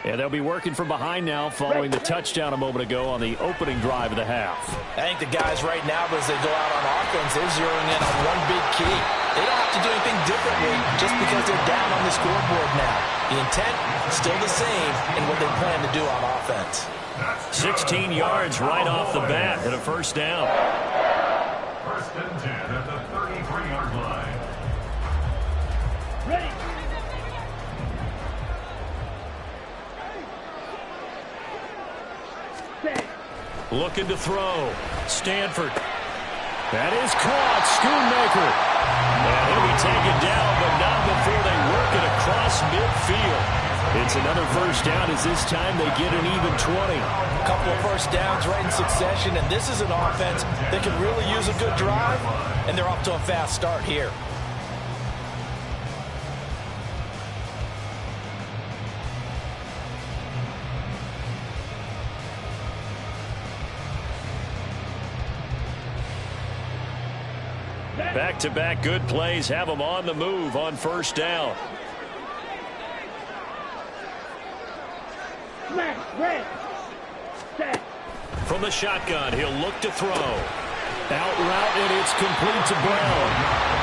And they'll be working from behind now following the touchdown a moment ago on the opening drive of the half. I think the guys right now, as they go out on offense, they're zeroing in on one big key. They don't have to do anything differently just because they're down on the scoreboard now. The intent, still the same in what they plan to do on offense. 16 yards right off the bat and a 1st down. 1st and 10 at the 33-yard line. Ready. Looking to throw. Stanford. That is caught. Schoonmaker. And he'll be taken down, but not before they work it across midfield. It's another first down as this time they get an even 20. A couple of first downs right in succession, and this is an offense that can really use a good drive, and they're off to a fast start here. Back-to-back good plays have them on the move on first down. From the shotgun, he'll look to throw. Out route, and it's complete to Brown.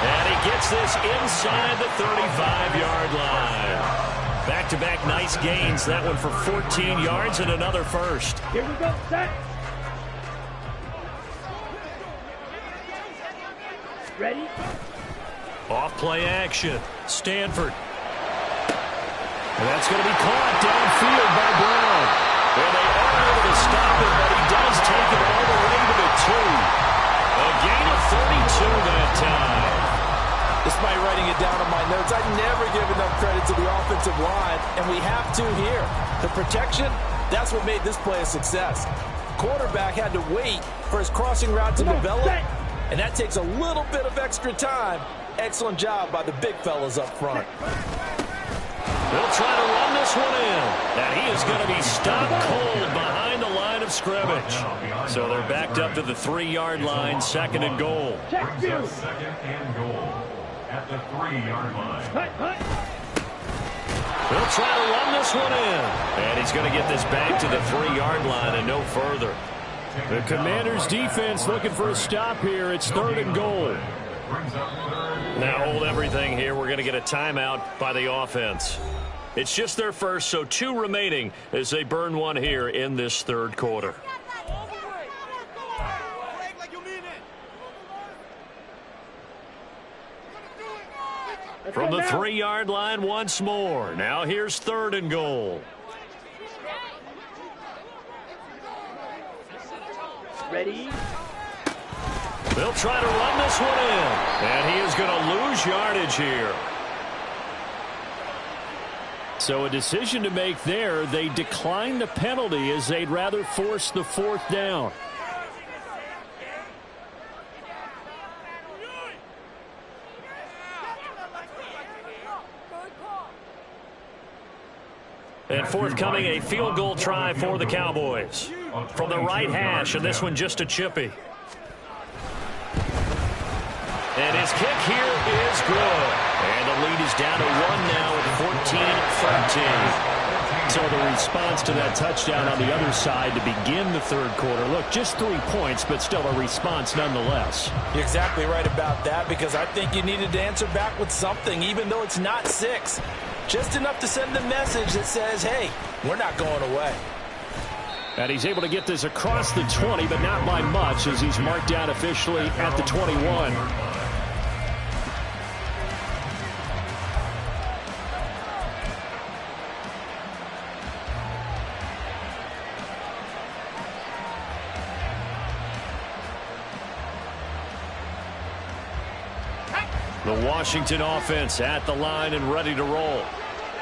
And he gets this inside the 35-yard line. Back-to-back nice gains. That one for 14 yards and another first. Here we go, set. Ready? Off play action. Stanford. And that's going to be caught downfield by Brown. And they are able to stop him, but he does take it all the way to the 2. A gain of 32 that time. Despite writing it down on my notes, I never give enough credit to the offensive line, and we have to here. The protection, that's what made this play a success. Quarterback had to wait for his crossing route to develop. And that takes a little bit of extra time. Excellent job by the big fellas up front. They'll try to run this one in. And he is going to be stopped cold behind the line of scrimmage. So they're backed up to the 3-yard line, second and goal. Brings up second and goal at the 3-yard line. They'll try to run this one in. And he's going to get this back to the 3-yard line and no further. The Commanders' defense looking for a stop here. It's third and goal. Now hold everything here. We're going to get a timeout by the offense. It's just their first, so 2 remaining as they burn one here in this third quarter. From the 3-yard line once more. Now here's third and goal. Ready? They'll try to run this one in. And he is going to lose yardage here. So a decision to make there. They decline the penalty as they'd rather force the 4th down. And forthcoming, a field goal try for the Cowboys. From the right hash, and this one just a chippy. And his kick here is good. And the lead is down to 1 now at 14-13. So the response to that touchdown on the other side to begin the third quarter. Look, just 3 points, but still a response nonetheless. You're exactly right about that, because I think you needed to answer back with something, even though it's not 6. Just enough to send the message that says, hey, we're not going away. And he's able to get this across the 20, but not by much, as he's marked down officially at the 21. The Washington offense at the line and ready to roll.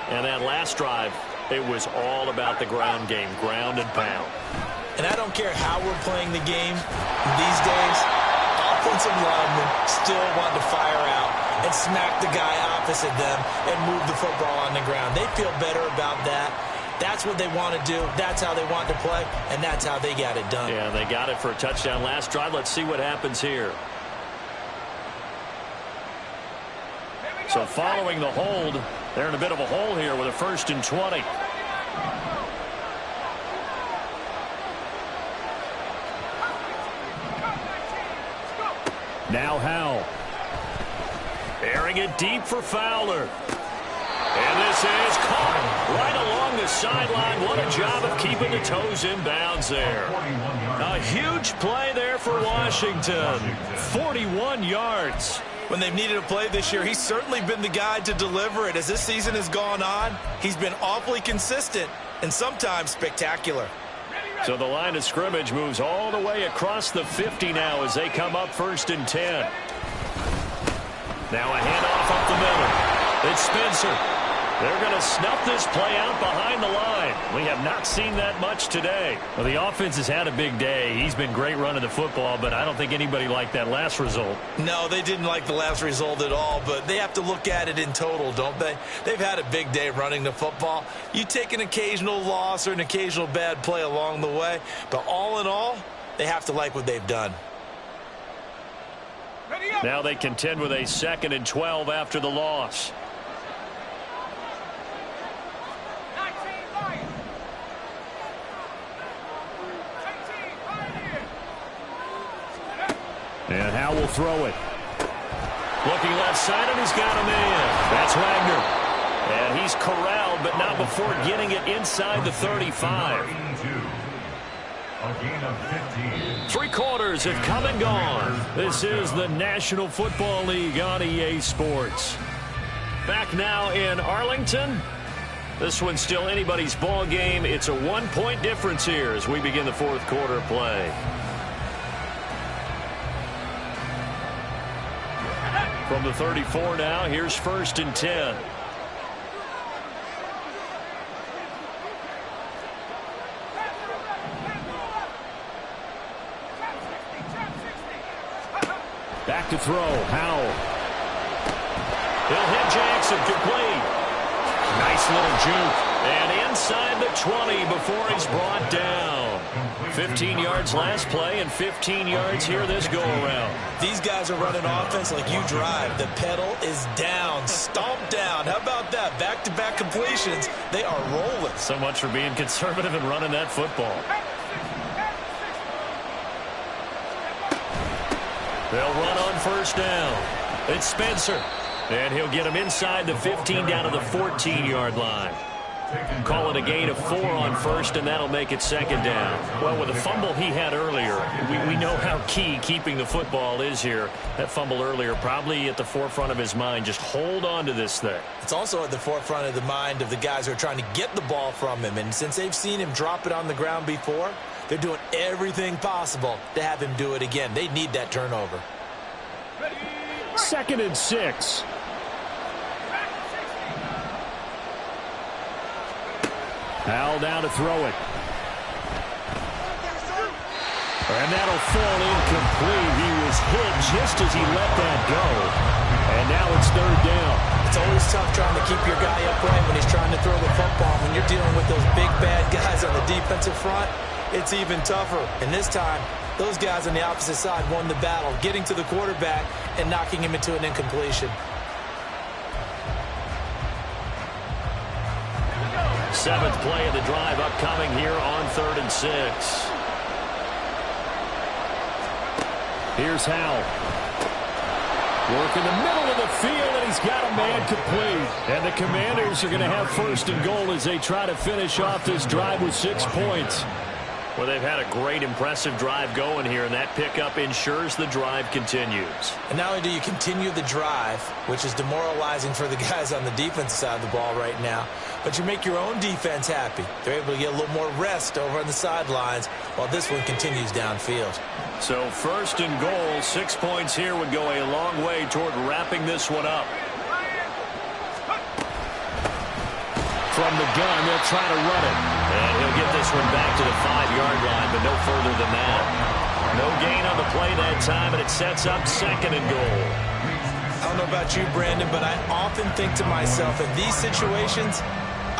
And that last drive, it was all about the ground game, ground and pound. And I don't care how we're playing the game these days, offensive linemen still want to fire out and smack the guy opposite them and move the football on the ground. They feel better about that. That's what they want to do. That's how they want to play, and that's how they got it done. Yeah, they got it for a touchdown last drive. Let's see what happens here. So following the hold, they're in a bit of a hole here with a 1st and 20. Now Howell. Airing it deep for Fowler. And this is caught right along the sideline. What a job of keeping the toes in bounds there. A huge play there for Washington. 41 yards. When they've needed a play this year, he's certainly been the guy to deliver it. As this season has gone on, he's been awfully consistent and sometimes spectacular. So the line of scrimmage moves all the way across the 50 now as they come up 1st and 10. Now a handoff up the middle. It's Spencer. They're going to snuff this play out behind the line. We have not seen that much today. Well, the offense has had a big day. He's been great running the football, but I don't think anybody liked that last result. No, they didn't like the last result at all, but they have to look at it in total, don't they? They've had a big day running the football. You take an occasional loss or an occasional bad play along the way, but all in all, they have to like what they've done. Now they contend with a 2nd and 12 after the loss. And Howe will throw it. Looking left side, and he's got him in. That's Wagner. And he's corralled, but not before getting it inside the 35. A gain of 15. 3 quarters have come and gone. This is the National Football League on EA Sports. Back now in Arlington. This one's still anybody's ball game. It's a 1-point difference here as we begin the 4th quarter play. From the 34 now, here's 1st and 10. Back to throw. Howell. He'll hit Jackson. Complete. Nice little juke. And inside the 20 before he's brought down. 15 yards last play and 15 yards here this go-around. These guys are running offense like you drive. The pedal is down, stomped down. How about that? Back-to-back completions. They are rolling. So much for being conservative and running that football. They'll run on 1st down. It's Spencer. And he'll get him inside the 15 down to the 14-yard line. Call it a gain of 4 on 1st, and that'll make it 2nd down. Well, with the fumble he had earlier, we know how key keeping the football is here. That fumble earlier probably at the forefront of his mind. Just hold on to this thing. It's also at the forefront of the mind of the guys who are trying to get the ball from him. And since they've seen him drop it on the ground before, they're doing everything possible to have him do it again. They need that turnover. 2nd and 6. Howell down to throw it. And that'll fall incomplete. He was hit just as he let that go. And now it's 3rd down. It's always tough trying to keep your guy upright when he's trying to throw the football. When you're dealing with those big, bad guys on the defensive front, it's even tougher. And this time, those guys on the opposite side won the battle, getting to the quarterback and knocking him into an incompletion. 7th play of the drive upcoming here on 3rd and 6. Here's Howell. Work in the middle of the field, and he's got a man complete. And the Commanders are going to have 1st and goal as they try to finish off this drive with 6 points. Well, they've had a great, impressive drive going here, and that pickup ensures the drive continues. And not only do you continue the drive, which is demoralizing for the guys on the defensive side of the ball right now, but you make your own defense happy. They're able to get a little more rest over on the sidelines while this one continues downfield. So 1st and goal, 6 points here would go a long way toward wrapping this one up. From the gun, they'll try to run it. And he'll get this one back to the 5-yard line, but no further than that. No gain on the play that time, and it sets up 2nd and goal. I don't know about you, Brandon, but I often think to myself, in these situations,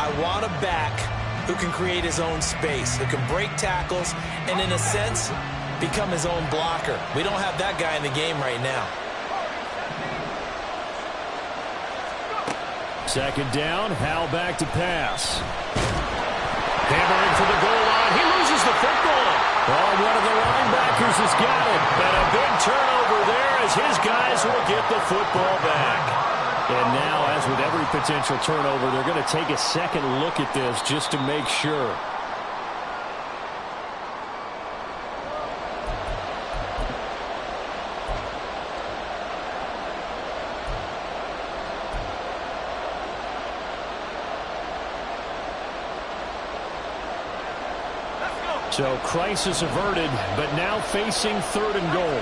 I want a back who can create his own space, who can break tackles, and in a sense, become his own blocker. We don't have that guy in the game right now. 2nd down, Howell back to pass. Hammering for the goal line. He loses the football. Oh, one of the linebackers has got it. And a big turnover there as his guys will get the football back. And now, as with every potential turnover, they're going to take a second look at this just to make sure. So crisis averted, but now facing 3rd and goal.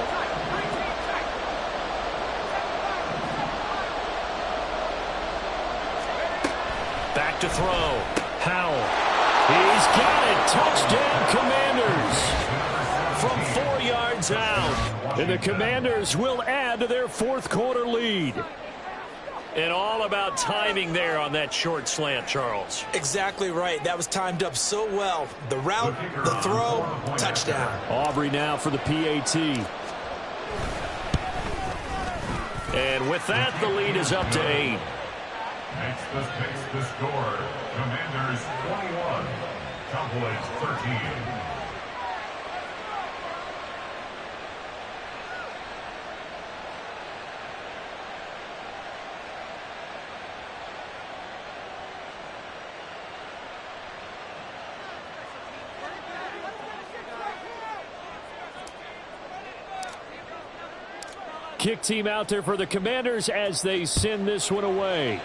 Back to throw. Howell. He's got it. Touchdown, Commanders. From 4 yards out. And the Commanders will add to their 4th quarter lead. And all about timing there on that short slant, Charles. Exactly right. That was timed up so well. The route, the throw, touchdown. Aubrey now for the PAT. And with that, the lead is up to 8. Makes the score. Commanders 21. Cowboys 13. Kick team out there for the Commanders as they send this one away.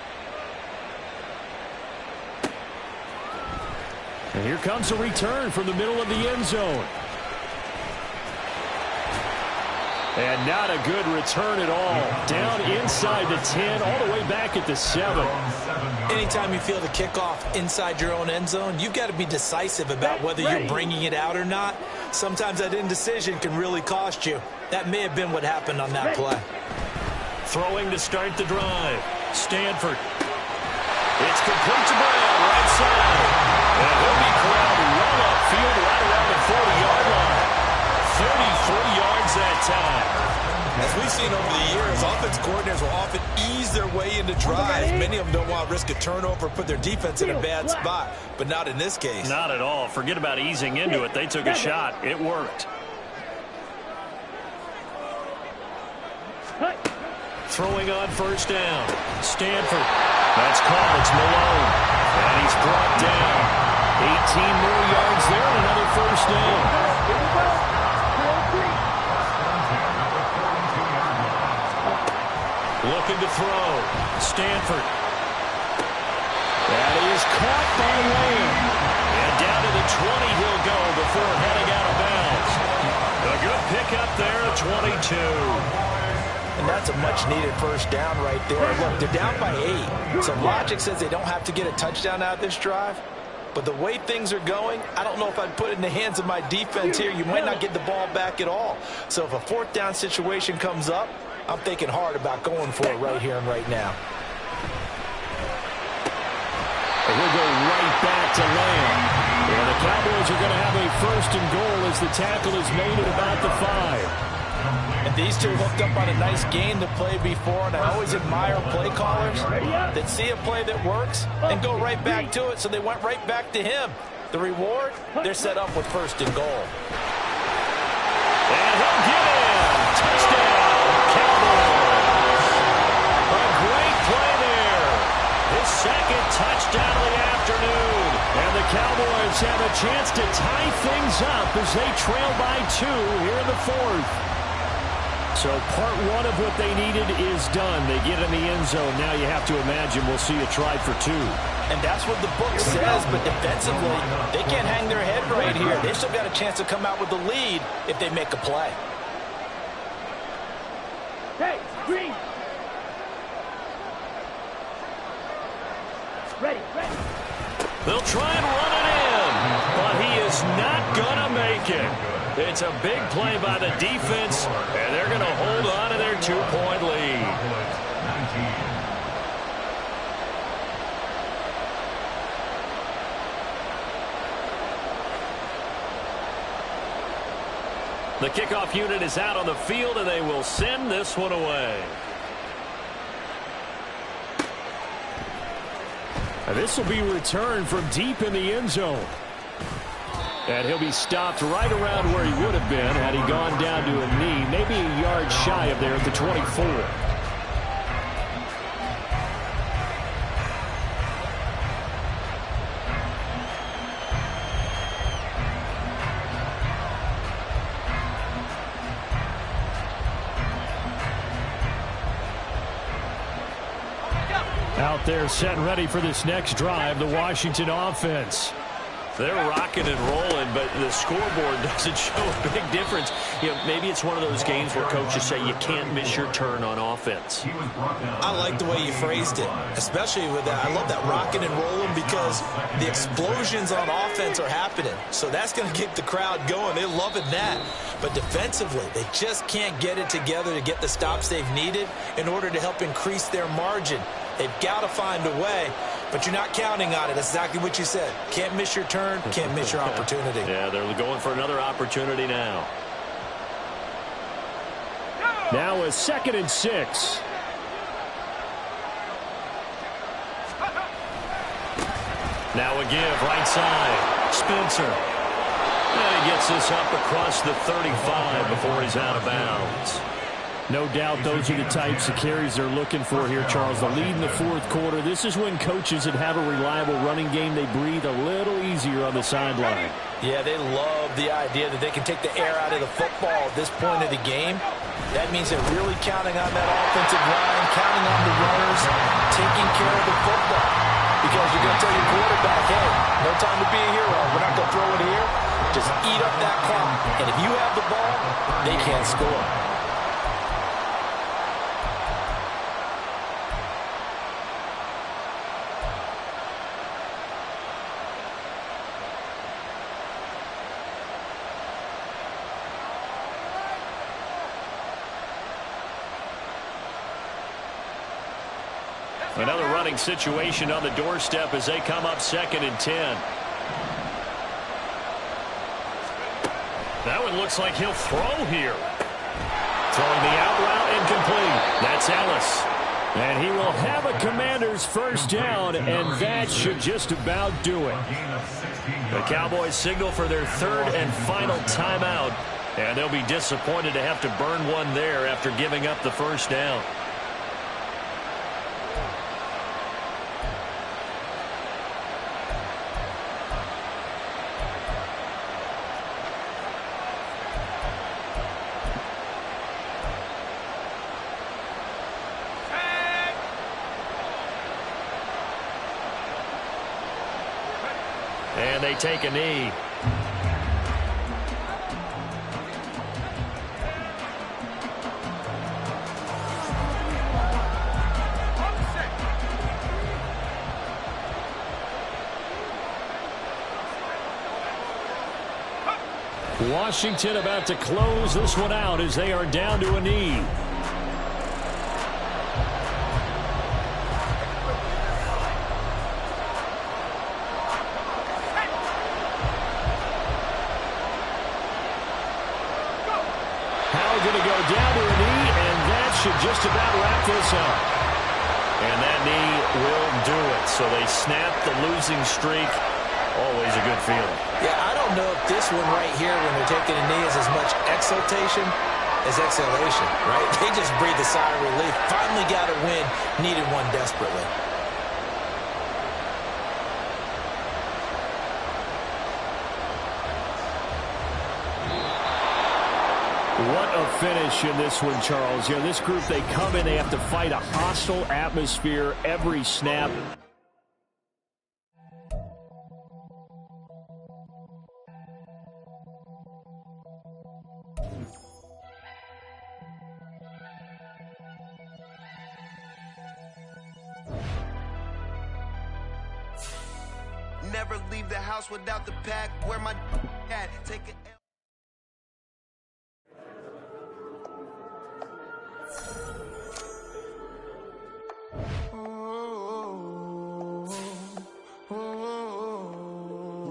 And here comes a return from the middle of the end zone. And not a good return at all. Down inside the 10, all the way back at the 7. Anytime you feel the kickoff inside your own end zone, you've got to be decisive about whether you're bringing it out or not. Sometimes that indecision can really cost you. That may have been what happened on that play. Throwing to start the drive. Stanford. It's complete to Brown, right side. And he'll be corralled well upfield right around the 40-yard line. 33 yards that time. As we've seen over the years, offense coordinators will often ease their way into drives. Many of them don't want to risk a turnover, put their defense in a bad spot, but not in this case. Not at all. Forget about easing into it. They took a shot. It worked. Throwing on 1st down. Stanford. That's called. It's Malone. And he's brought down. 18 more yards there and another 1st down. Looking to throw. Stanford. That is caught by Lamb. And down to the 20 he'll go before heading out of bounds. A good pickup there at 22. And that's a much-needed 1st down right there. Look, they're down by 8. So logic says they don't have to get a touchdown out of this drive. But the way things are going, I don't know if I'd put it in the hands of my defense here. You might not get the ball back at all. So if a 4th down situation comes up, I'm thinking hard about going for it right here and right now. And we'll go right back to Lamb. And the Cowboys are going to have a 1st and goal as the tackle is made at about the 5. And these two hooked up on a nice game that played before, and I always admire play callers that see a play that works and go right back to it, so they went right back to him. The reward, they're set up with 1st and goal. And he'll get in. Touchdown, Cowboys. A great play there. His 2nd touchdown of the afternoon. And the Cowboys have a chance to tie things up as they trail by 2 here in the 4th. So part 1 of what they needed is done. They get in the end zone. Now you have to imagine we'll see a try for 2. And that's what the book says, but defensively, they can't hang their head right here. They've still got a chance to come out with the lead if they make a play. Hey, green. Ready. They'll try and run it in, but he is not going to make it. It's a big play by the defense, and they're going to hold on to their 2-point lead. The kickoff unit is out on the field, and they will send this one away. And this will be returned from deep in the end zone. And he'll be stopped right around where he would have been had he gone down to a knee, maybe a yard shy of there at the 24. Out there set and ready for this next drive, the Washington offense. They're rocking and rolling, but the scoreboard doesn't show a big difference. Maybe it's one of those games where coaches say you can't miss your turn on offense. I like the way you phrased it, especially with that. I love that rocking and rolling because the explosions on offense are happening. So that's going to keep the crowd going. They're loving that. But defensively, they just can't get it together to get the stops they've needed in order to help increase their margin. They've got to find a way, but you're not counting on it. That's exactly what you said. Can't miss your turn, can't miss your opportunity. Yeah, they're going for another opportunity now. Now a 2nd and 6. Now a give, right side. Spencer. And he gets this up across the 35 before he's out of bounds. No doubt those are the types of carries they're looking for here, Charles. The lead in the 4th quarter. This is when coaches that have a reliable running game, they breathe a little easier on the sideline. Yeah, they love the idea that they can take the air out of the football at this point of the game. That means they're really counting on that offensive line, counting on the runners, taking care of the football. Because you're going to tell your quarterback, hey, no time to be a hero. We're not going to throw it here. Just eat up that clock. And if you have the ball, they can't score. Another running situation on the doorstep as they come up 2nd and 10. That one looks like he'll throw here. Throwing the out route incomplete. That's Ellis. And he will have a Commander's first down, and that should just about do it. The Cowboys signal for their 3rd and final timeout, and they'll be disappointed to have to burn one there after giving up the first down. And they take a knee. Washington about to close this one out as they are down to a knee. Going to go down to a knee, and that should just about wrap this up. And that knee will do it. So they snap the losing streak. Always a good feeling. Yeah, I don't know if this one right here, when they're taking a knee, is as much exultation as exhalation, right? They just breathe a sigh of relief. Finally got a win, needed one desperately. What a finish in this one, Charles. This group, they come in, they have to fight a hostile atmosphere every snap. Never leave the house without the pack. Where my at? Take it.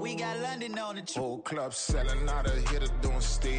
We got London on the whole club selling out of here to doing stadium.